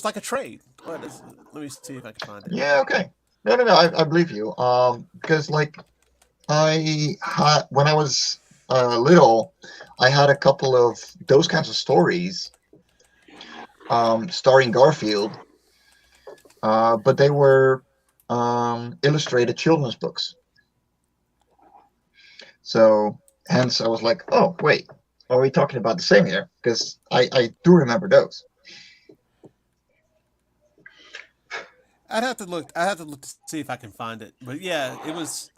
like a trade. Let me see if I can find it. Yeah, okay. No, I believe you. Because like I had when I was little, I had a couple of those kinds of stories starring Garfield, but they were illustrated children's books. So hence I was like, oh wait, are we talking about the same here? Because I do remember those. I'd have to look to see if I can find it. But yeah, it was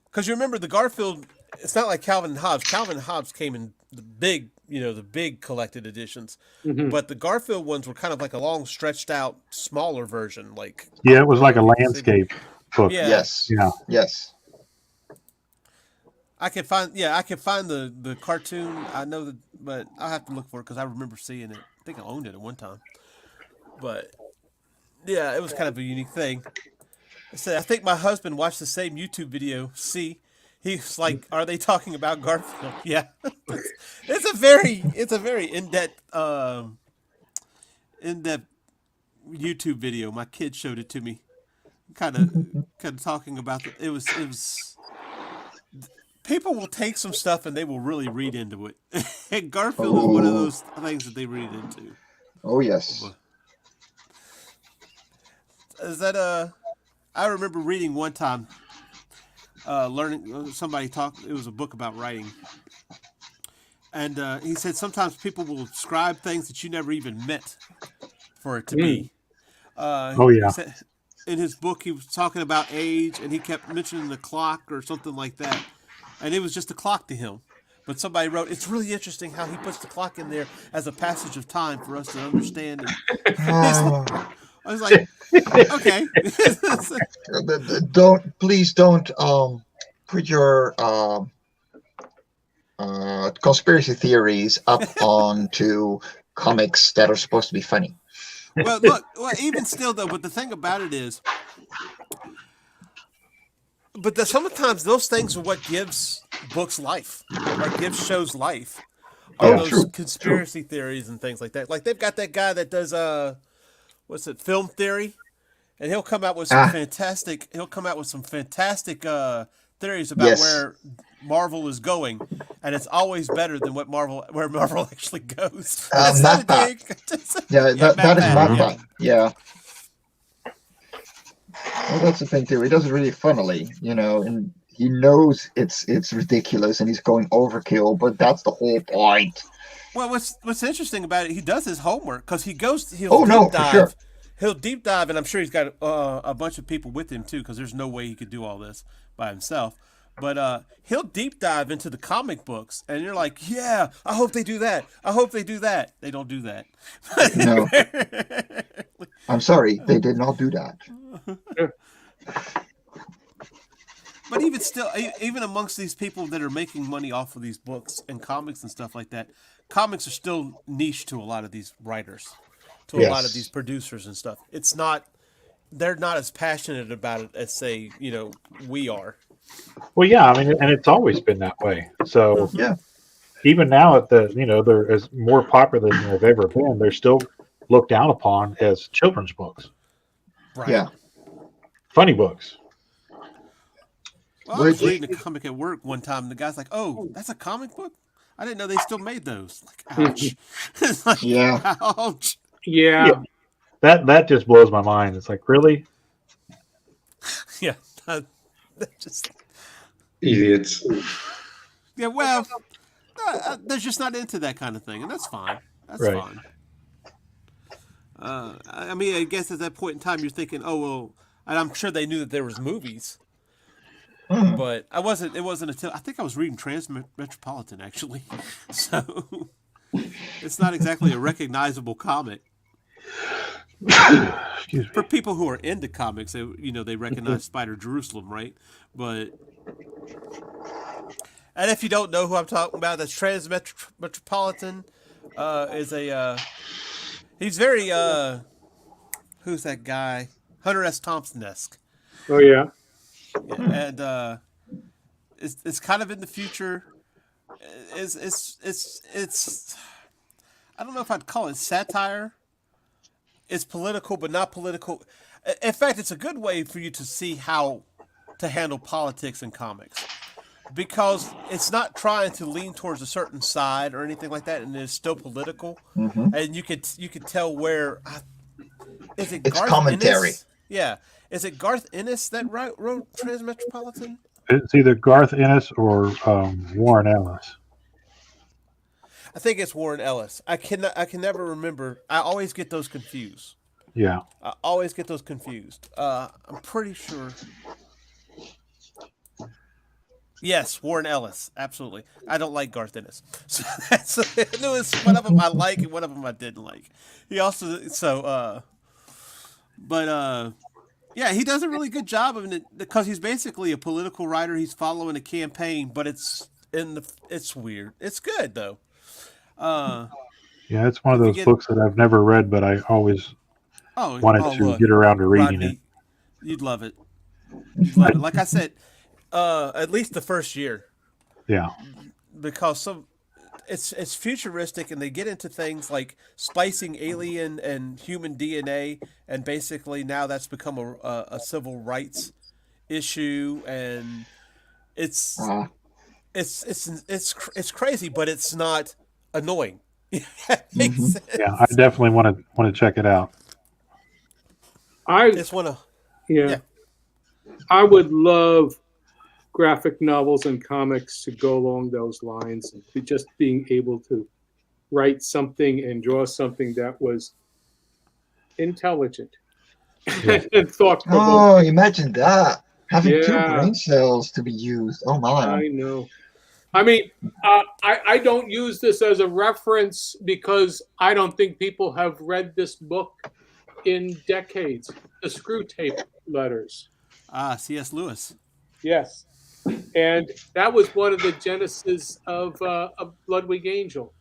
because you remember the Garfield. It's not like Calvin and Hobbes. Calvin and Hobbes came in the big collected editions, but the Garfield ones were kind of like a long, stretched out, smaller version. It was like a landscape book. Yeah. Yes. Yeah. Yes. I can find the cartoon. I know that, but I'll have to look for it because I remember seeing it. I think I owned it at one time. But yeah, it was kind of a unique thing. I think my husband watched the same YouTube video. He's like, "Are they talking about Garfield?" Yeah, it's a very in-depth YouTube video. My kid showed it to me, kind of talking about it. It was. People will take some stuff and they will really read into it. And Garfield is one of those things that they read into. Oh yes. Is that I remember reading one time. Learning somebody talked. It was a book about writing, and he said sometimes people will describe things that you never even meant for it to be. In his book, he was talking about age, and he kept mentioning the clock or something like that, and it was just a clock to him. But somebody wrote, "It's really interesting how he puts the clock in there as a passage of time for us to understand." I was like, okay. Please don't put your conspiracy theories up onto comics that are supposed to be funny. Well, look, even still though, but the thing about it is, sometimes those things are what gives books life, or gives shows life. Are those conspiracy theories and things like that. Like they've got that guy that does what's it, Film Theory, and he'll come out with some fantastic. He'll come out with some fantastic theories about where Marvel is going, and it's always better than where Marvel actually goes. That's not a dig. That is MarV. Yeah. Well, that's the thing too. He does it really funnily, and he knows it's ridiculous and he's going overkill, but that's the whole point. Well, what's interesting about it, he does his homework because he'll deep dive. For sure. He'll deep dive, and I'm sure he's got a bunch of people with him too, because there's no way he could do all this by himself. But he'll deep dive into the comic books, and you're like, yeah, I hope they do that. I hope they do that. They don't do that. No. I'm sorry, they did not do that. But even still, even amongst these people that are making money off of these books and comics and stuff like that, comics are still niche to a lot of these writers, to a lot of these producers and stuff. They're not as passionate about it as, say, we are. Well, yeah, I mean, and it's always been that way. So even now, they're as more popular than they've ever been. They're still looked down upon as children's books. Right. Yeah. Funny books. Well, I was reading a comic at work one time, and the guy's like, "Oh, that's a comic book? I didn't know they still made those." Like, ouch. It's like, yeah. Ouch. Yeah. That just blows my mind. It's like, really? Yeah. That just Idiots. Yeah. Well, they're just not into that kind of thing, and that's fine. That's Right. fine. I mean, I guess at that point in time, you're thinking, "Oh well," and I'm sure they knew that there was movies. But it wasn't until I think I was reading Transmetropolitan actually, so it's not exactly a recognizable comic. Excuse me. For people who are into comics, they recognize Spider Jerusalem, right? And if you don't know who I'm talking about, that's Transmetropolitan. He's very who's that guy? Hunter S. Thompson-esque. Oh yeah. And it's kind of in the future. It's I don't know if I'd call it satire. It's political, but not political. In fact, it's a good way for you to see how to handle politics in comics, because it's not trying to lean towards a certain side or anything like that, and it's still political. And you could tell where is it? It's Garth commentary. Ennis? Yeah. Is it Garth Ennis that wrote Transmetropolitan? It's either Garth Ennis or Warren Ellis. I think it's Warren Ellis. I can never remember. I always get those confused. Yeah. I always get those confused. I'm pretty sure. Yes, Warren Ellis. Absolutely. I don't like Garth Ennis. So one of them I like and one of them I didn't like. He also yeah, he does a really good job of it because he's basically a political writer. He's following a campaign, but it's weird. It's good though. Yeah, it's one of those books that I've never read, but I always wanted to get around to reading Rodney, it. You'd love it. You'd love it. Like I said, at least the first year. Yeah. Because it's futuristic, and they get into things like splicing alien and human DNA, and basically now that's become a civil rights issue, and it's crazy, but it's not annoying. Makes sense. Yeah, I definitely want to check it out. I would love graphic novels and comics to go along those lines, and to just being able to write something and draw something that was intelligent and thought-provoking. Oh, imagine that. Having two brain cells to be used. Oh, my. I know. I mean, I don't use this as a reference because I don't think people have read this book in decades. The Screw Tape Letters. C.S. Lewis. Yes. And that was one of the genesis of Bloodwing Angel.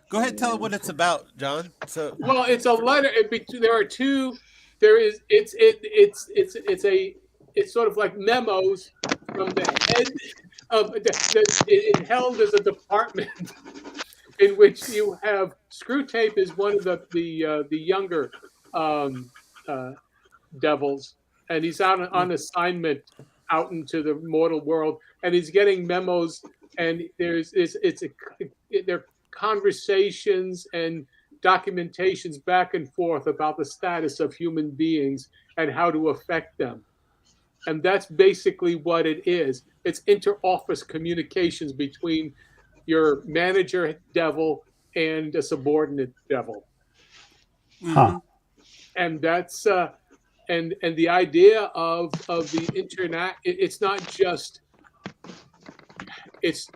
Go ahead and tell them what it's about, John. Well, it's a letter. There are two. There is. It's sort of like memos from the head of it held as a department in which you have Screwtape is one of the younger devils, and he's out on assignment out into the mortal world, and he's getting memos, and there are conversations and documentations back and forth about the status of human beings and how to affect them. And that's basically what it is. It's inter-office communications between your manager devil and a subordinate devil. Huh. And that's and the idea of the internet, it's not just it's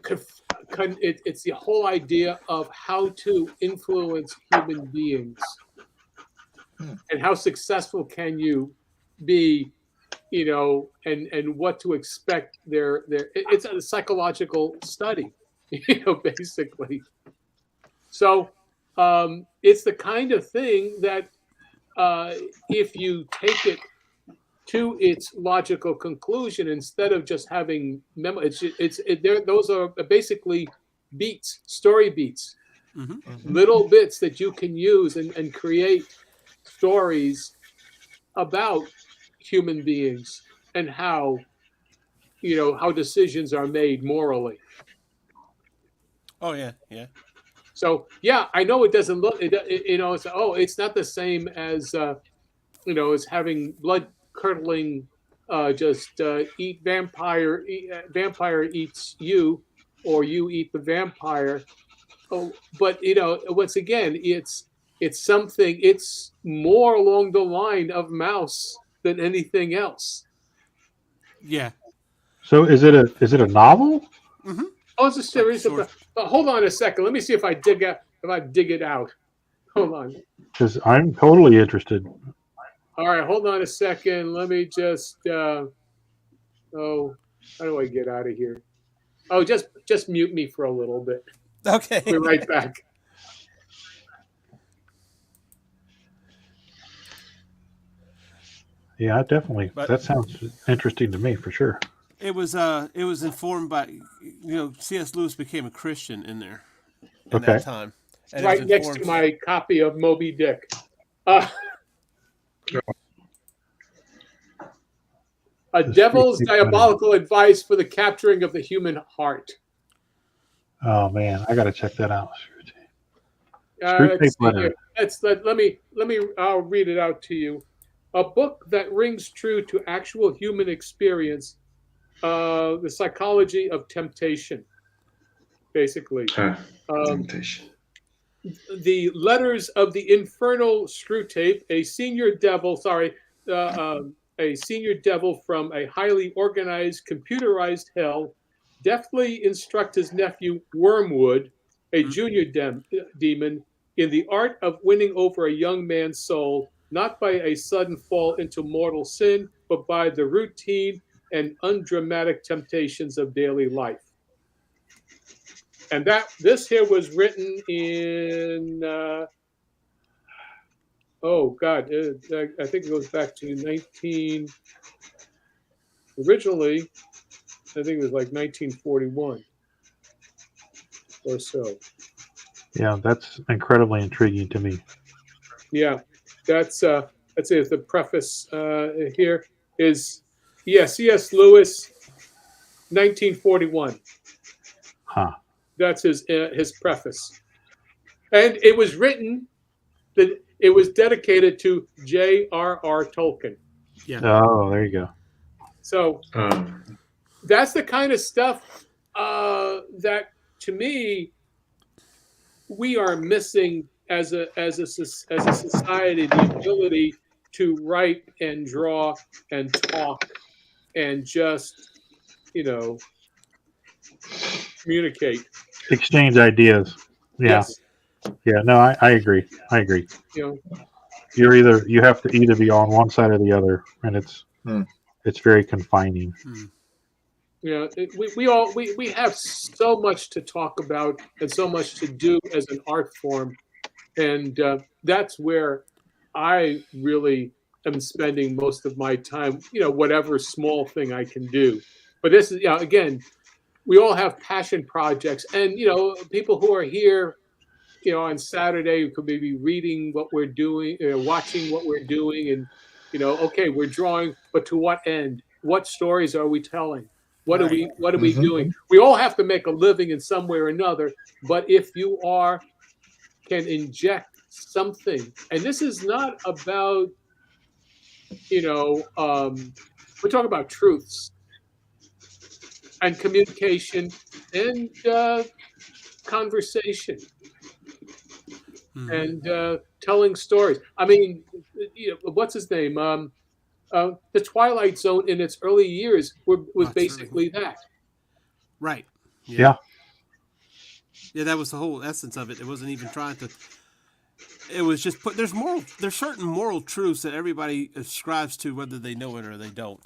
the whole idea of how to influence human beings and how successful can you be, and what to expect it's a psychological study, basically. So it's the kind of thing that if you take it to its logical conclusion, instead of just having those are basically beats, story beats, little bits that you can use and create stories about human beings and how decisions are made morally. Oh yeah. So yeah, I know it doesn't look. It's not the same as as having blood curdling. Eat vampire. Vampire eats you, or you eat the vampire. Oh, but once again, it's something. It's more along the line of Mouse than anything else. Yeah. So is it a novel? Mm-hmm. Oh, it's a series of. Hold on a second. Let me see if I dig it out. Hold on. Because I'm totally interested. All right, hold on a second. Let me just. How do I get out of here? Oh, just mute me for a little bit. Okay. We'll be right back. Yeah, definitely. That sounds interesting to me for sure. It was informed by C.S. Lewis became a Christian in there in that time. And right next to my copy of Moby Dick. A devil's diabolical advice for the capturing of the human heart. Oh man, I got to check that out. Let me I'll read it out to you. A book that rings true to actual human experience, the psychology of temptation, basically. Temptation. The letters of the infernal Screwtape, a senior devil from a highly organized, computerized hell, deftly instruct his nephew Wormwood, a junior demon, in the art of winning over a young man's soul, not by a sudden fall into mortal sin, but by the routine and undramatic temptations of daily life. And this here was written in, I think it goes back to originally, I think it was like 1941 or so. Yeah, that's incredibly intriguing to me. Yeah, that's it. The preface here is, C.S. Lewis, 1941. Huh. That's his preface, and it was written that it was dedicated to J.R.R. Tolkien. Yeah. Oh, there you go. So that's the kind of stuff that, to me, we are missing as a society, the ability to write and draw and talk and just communicate, exchange ideas. Yeah. Yes. Yeah, no, I agree. You have to either be on one side or the other, and it's very confining. We have so much to talk about and so much to do as an art form, and that's where I really am spending most of my time. Whatever small thing I can do. But this is again, we all have passion projects, and people who are here on Saturday, we could maybe reading what we're doing, watching what we're doing, and okay, we're drawing, but to what end? What stories are we telling? What are we doing? We all have to make a living in some way or another, but if you can inject something, and this is not about, we're talking about truths and communication and conversation and telling stories. I mean, what's his name? The Twilight Zone in its early years was basically that. Right. Yeah. Yeah, that was the whole essence of it. It wasn't even trying to. It was just there's certain moral truths that everybody ascribes to, whether they know it or they don't.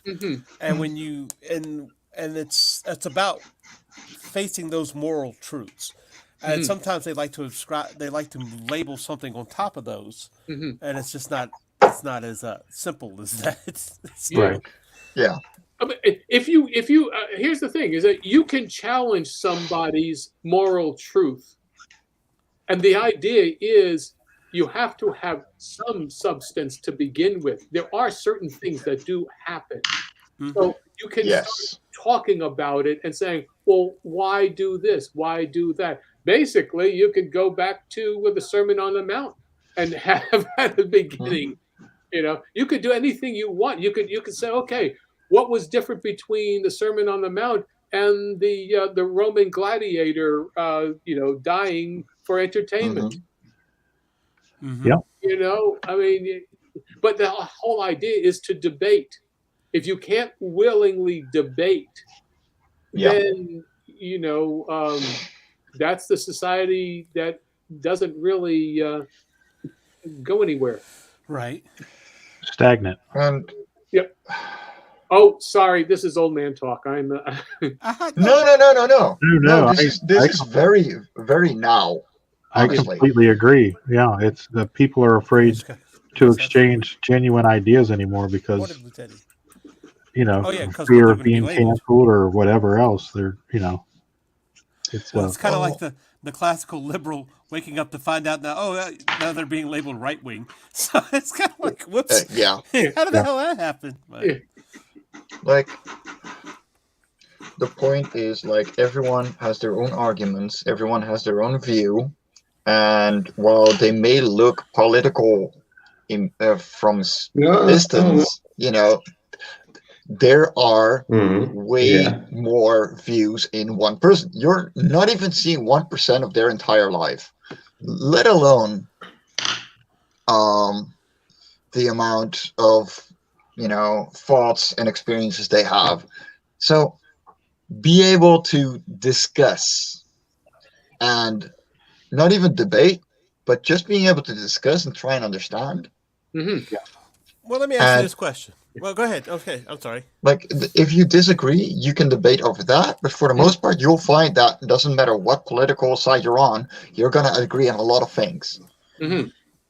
And when you and it's about facing those moral truths. And sometimes they like to label something on top of those, and it's just not. It's not as simple as that. It's Right. Yeah. I mean, if you here's the thing: is that you can challenge somebody's moral truth, and the idea is you have to have some substance to begin with. There are certain things that do happen, so you can start talking about it and saying, "Well, why do this? Why do that?" Basically, you could go back to the Sermon on the Mount and have at the beginning. You could do anything you want. You could say, okay, what was different between the Sermon on the Mount and the Roman gladiator, dying for entertainment? Yeah. I mean, but the whole idea is to debate. If you can't willingly debate, then that's the society that doesn't really go anywhere. Right. Stagnant. And yep. Oh, sorry. This is old man talk. I'm. No. No, This is very, very now. I completely agree. Yeah, it's the people are afraid to exchange genuine ideas anymore because fear of being canceled or whatever else. They're it's kind of like the classical liberal waking up to find out now they're being labeled right wing. So it's kind of like whoops. Yeah. How did the hell that happen? Like the point is everyone has their own arguments, everyone has their own view, and while they may look political from distance, there are way more views in one person. You're not even seeing 1% of their entire life, let alone the amount of thoughts and experiences they have. So be able to discuss and not even debate, but just being able to discuss and try and understand. Well, let me ask you this question. Well, go ahead. Okay, I'm sorry. If you disagree, you can debate over that, but for the most part, you'll find that it doesn't matter what political side you're on, you're going to agree on a lot of things.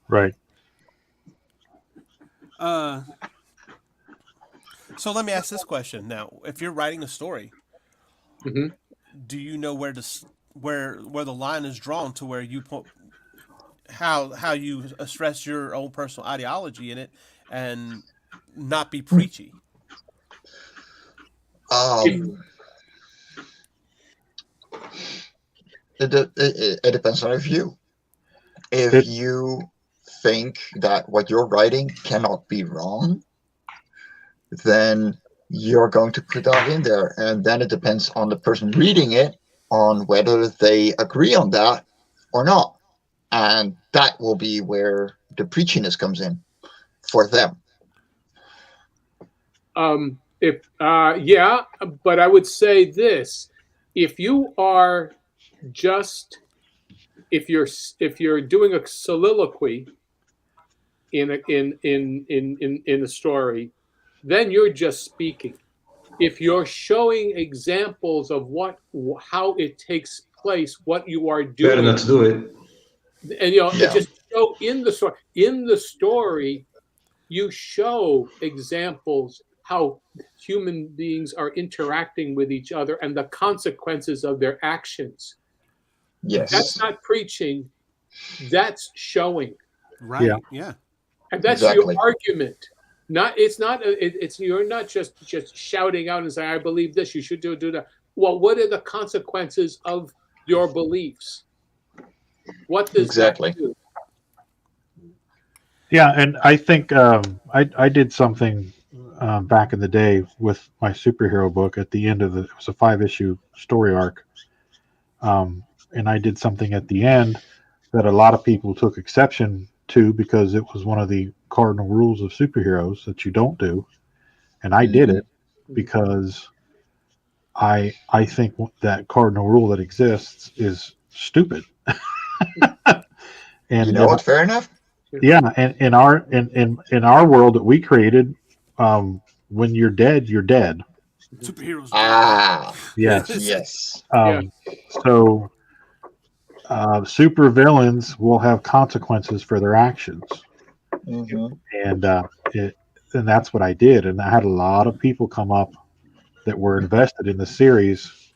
Right. So let me ask this question now: if you're writing a story, do you know where the line is drawn to where you how you stress your own personal ideology in it and not be preachy? It depends on your view. If you think that what you're writing cannot be wrong, then you're going to put that in there, and then it depends on the person reading it on whether they agree on that or not, and that will be where the preachiness comes in for them. But I would say this: if you're doing a soliloquy in a story, then you're just speaking. If you're showing examples of how it takes place, what you are doing, better not to do it. And just show in the story. In the story, you show examples how human beings are interacting with each other and the consequences of their actions. Yes, that's not preaching. that's showing. Right. Yeah. And that's Exactly. your argument. It's you're not just shouting out and saying, I believe this, you should do that. Well, what are the consequences of your beliefs? What does Exactly. that do? Yeah, and I think I did something back in the day with my superhero book at the end of it was a 5-issue story arc. And I did something at the end that a lot of people took exception to because it was one of the cardinal rules of superheroes that you don't do. And I did it because I think that cardinal rule that exists is stupid. And You know what? Fair enough. yeah, and in our world that we created, when you're dead, you're dead. Superheroes. Ah, Yes. yes. So super villains will have consequences for their actions, and that's what I did. And I had a lot of people come up that were invested in the series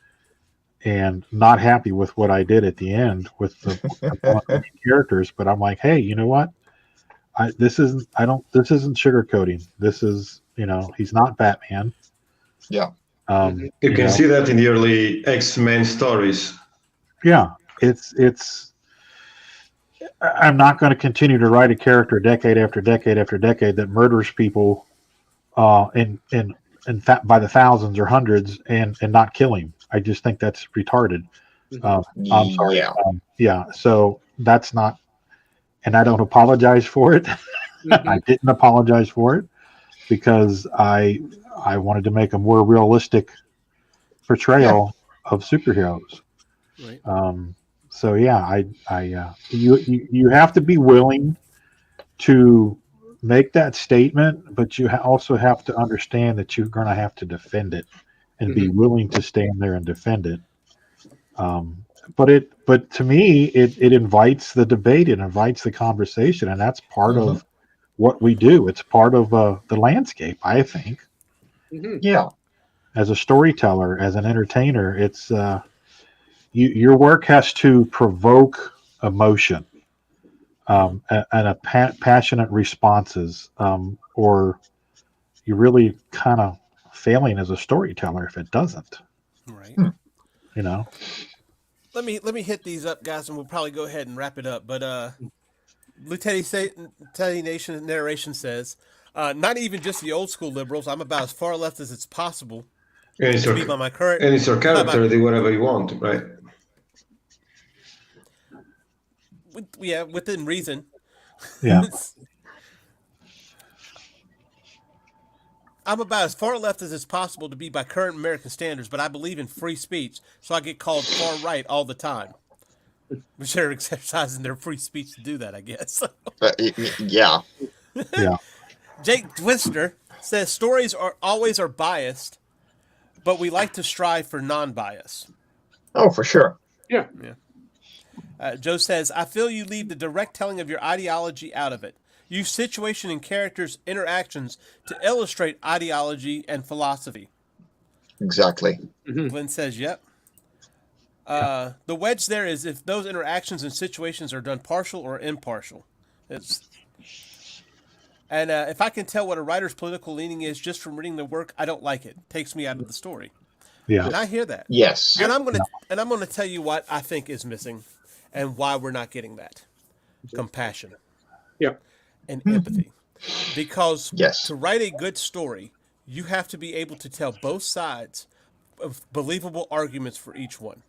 and not happy with what I did at the end with the characters. But I'm like, hey, you know what? This isn't sugarcoating. This is, he's not Batman. Yeah. You can see that in the early X-Men stories. Yeah, it's. I'm not going to continue to write a character decade after decade after decade that murders people, in fact by the thousands or hundreds, and not kill him. I just think that's retarded. I'm sorry. Yeah. So that's not, and I don't apologize for it. I didn't apologize for it because I wanted to make a more realistic portrayal of superheroes. Right. So yeah, you have to be willing to make that statement, but you also have to understand that you're going to have to defend it and be willing to stand there and defend it. But to me, it invites the debate, it invites the conversation, and that's part of what we do. It's part of the landscape, I think. Yeah. As a storyteller, as an entertainer, it's your work has to provoke emotion and passionate responses, or you're really kind of failing as a storyteller if it doesn't. Right. Let me hit these up, guys, and we'll probably go ahead and wrap it up. But Lieutenant Nation narration says, not even just the old school liberals. I'm about as far left as it's possible. And it's your character, do whatever you want, right? Within reason. Yeah. I'm about as far left as it's possible to be by current American standards, but I believe in free speech, so I get called far right all the time. Which they're exercising their free speech to do that, I guess. Yeah. Yeah. Jake Dwister says stories are always biased, but we like to strive for non-bias. Oh, for sure. Yeah. Joe says, I feel you leave the direct telling of your ideology out of it. Use situation and characters' interactions to illustrate ideology and philosophy. Exactly. Glenn says, yep. The wedge there is if those interactions and situations are done partial or impartial. And if I can tell what a writer's political leaning is just from reading the work, I don't like it. It takes me out of the story. Yeah. And I hear that. Yes. And I'm gonna tell you what I think is missing and why we're not getting that. Compassion. Yeah. And empathy. Because Yes. to write a good story, you have to be able to tell both sides of believable arguments for each one.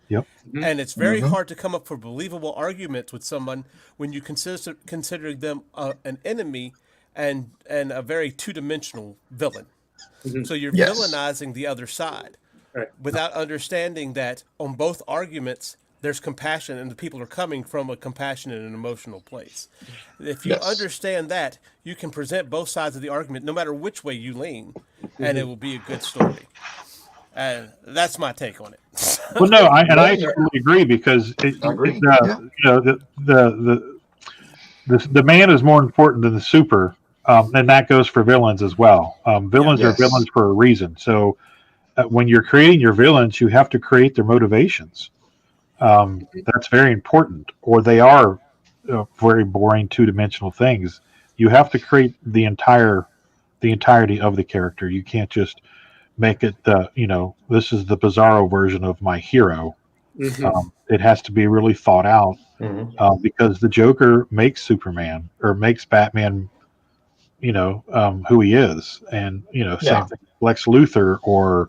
Yep. And it's very hard to come up with believable arguments with someone when you consider them an enemy and a very two-dimensional villain. So you're villainizing the other side without understanding that on both arguments there's compassion and the people are coming from a compassionate and emotional place. If you understand that, you can present both sides of the argument no matter which way you lean, and it will be a good story. And that's my take on it. Well, no, I totally agree because the man is more important than the super, and that goes for villains as well. Villains are villains for a reason. So when you're creating your villains, you have to create their motivations. That's very important, or they are very boring two-dimensional things. You have to create the entirety of the character. You can't just make it this is the Bizarro version of my hero. It has to be really thought out, because the Joker makes Superman or makes Batman, who he is, and same thing, Lex Luthor or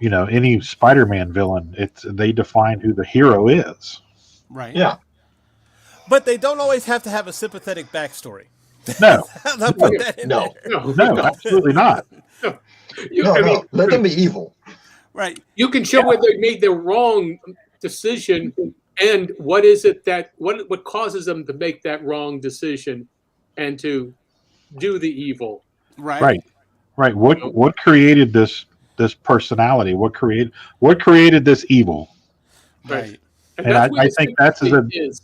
any Spider-Man villain. They define who the hero is. Right. Yeah. But they don't always have to have a sympathetic backstory. No, They'll put that in No. there. no, absolutely not. No. Let them be evil. Right. You can show where they made the wrong decision and what is it that what causes them to make that wrong decision and to do the evil. Right. What created this personality? What created this evil? Right. And I think that's is.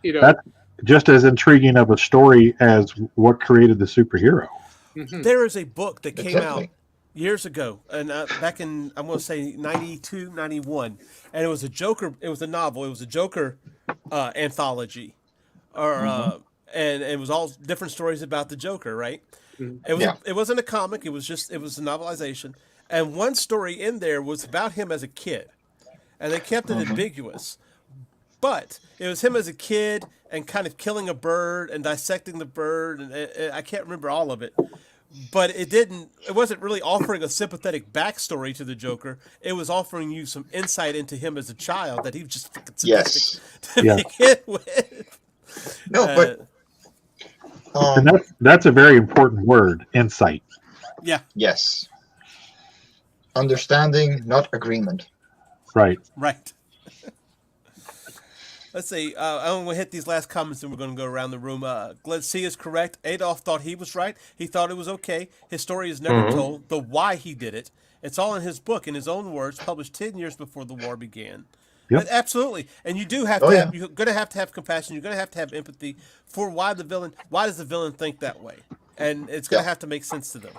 That's just as intriguing of a story as what created the superhero. There is a book that came out years ago, and back in, I'm going to say 92, 91, and it was a Joker. It was a novel. It was a Joker anthology, and it was all different stories about the Joker. Right? It wasn't a comic. It was a novelization, and one story in there was about him as a kid, and they kept it ambiguous. But it was him as a kid and kind of killing a bird and dissecting the bird, and I can't remember all of it. But it wasn't really offering a sympathetic backstory to the Joker. It was offering you some insight into him as a child that he was just fucking sadistic to begin with. No, but and that's a very important word, insight. Yeah. Yes. Understanding, not agreement. Right. Let's see. I'm going to hit these last comments and we're going to go around the room. Glenn C is correct. Adolf thought he was right. He thought it was okay. His story is never told. The why he did it. It's all in his book, in his own words, published 10 years before the war began. Yep. Absolutely. And you do have to have, you're going to have compassion. You're going to have empathy for why does the villain think that way? And it's going to have to make sense to them.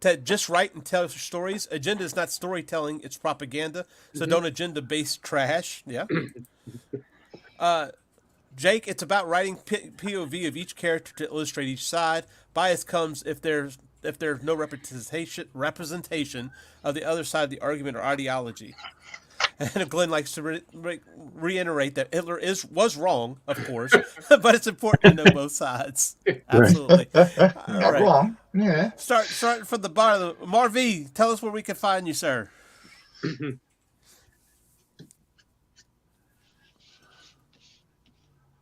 To just write and tell stories. Agenda is not storytelling, it's propaganda. So don't agenda-based trash. Yeah. Jake, it's about writing POV of each character to illustrate each side. Bias comes if there's no representation of the other side of the argument or ideology. And Glenn likes to reiterate that Hitler was wrong, of course, but it's important to know both sides. Absolutely. Not wrong. Yeah. Starting from the bottom. MarV, tell us where we can find you, sir.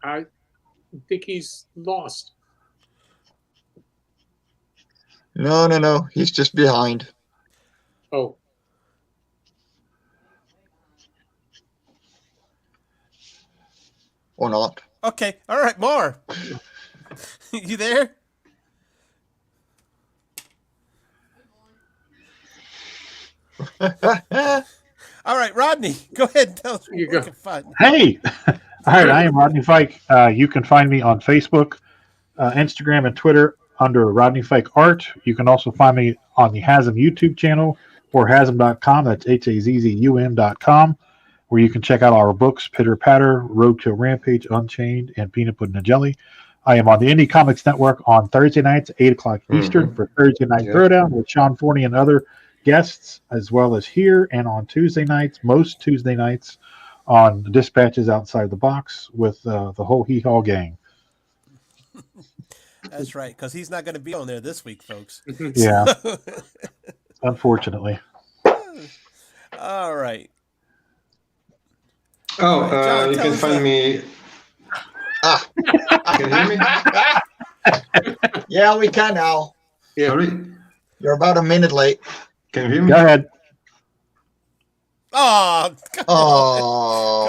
I think he's lost. No. He's just behind. Oh. Or not. Okay. All right, Mar. You there? All right, Rodney, go ahead and tell us where we can find you. Hey! All right, I am Rodney Fyke. You can find me on Facebook, Instagram, and Twitter under Rodney Fyke Art. You can also find me on the Hasm YouTube channel or hasm.com. That's HAZZUM.com, where you can check out our books, Pitter Patter, Roadkill Rampage, Unchained, and Peanut Pudding and Jelly. I am on the Indie Comics Network on Thursday nights, 8 o'clock Eastern, for Thursday Night Throwdown with Sean Forney and other guests, as well as here, and on Tuesday nights, most Tuesday nights, on Dispatches Outside the Box with the whole Hee Haw gang. That's right, because he's not going to be on there this week, folks. Yeah. Unfortunately. All right. Oh, John, you can find me. Can you hear me? Yeah, we can now. Yeah. Sorry. You're about a minute late. Can you hear me? Go ahead. Oh.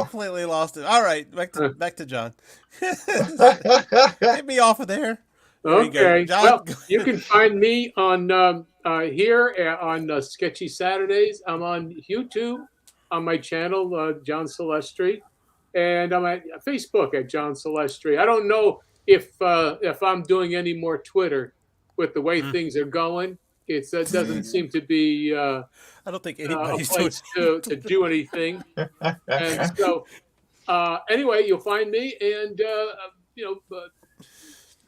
Completely lost it. All right, back to John. Get me off of there. Okay. John, well, you can find me on here on Sketchy Saturdays. I'm on YouTube on my channel, John Celestri, and I'm at Facebook at John Celestri. I don't know if I'm doing any more Twitter with the way things are going. It doesn't seem to be I don't think a anybody's doing place to do anything. And so, anyway, you'll find me, and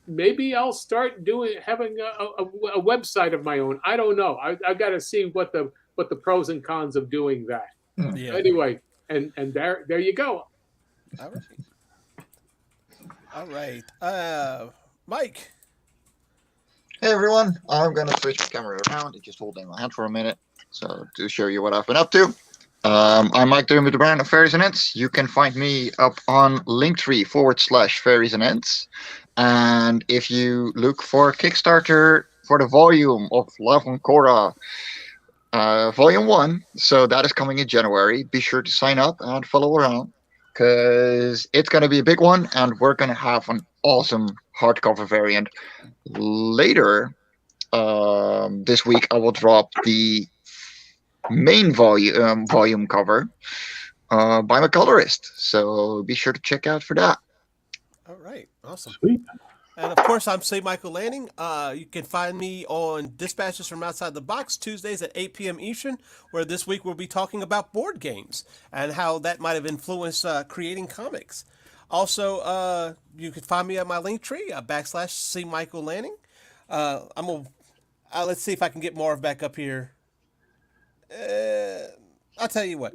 maybe I'll start having a website of my own. I don't know. I got to see what the pros and cons of doing that. Yeah. Anyway, and there you go. All right. Mike. Hey everyone, I'm gonna switch the camera around and just hold in my hand for a minute, so to show you what I've been up to. I'm Mike doing with DeBruin of Fairies and Ents. You can find me up on Linktree/Fairies and Ents. And if you look for Kickstarter for the volume of Love on Korra, Volume 1, so that is coming in January, be sure to sign up and follow around, because it's going to be a big one, and we're going to have an awesome hardcover variant. Later this week, I will drop the main volume cover by my colorist, so be sure to check out for that. All right, awesome. Sweet. And of course, I'm Michael Lanning. You can find me on Dispatches from Outside the Box Tuesdays at 8 p.m. Eastern, where this week we'll be talking about board games and how that might have influenced creating comics. Also, you can find me at my Linktree, / Michael Lanning. Let's see if I can get Marv back up here. I'll tell you what.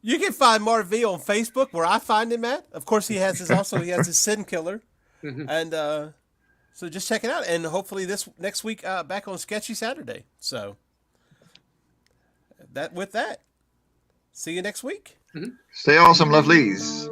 You can find MarV on Facebook, where I find him at. Of course, he has his Sin Killer. And so just check it out. And hopefully this next week back on Sketchy Saturday. So with that, see you next week. Stay awesome, lovelies.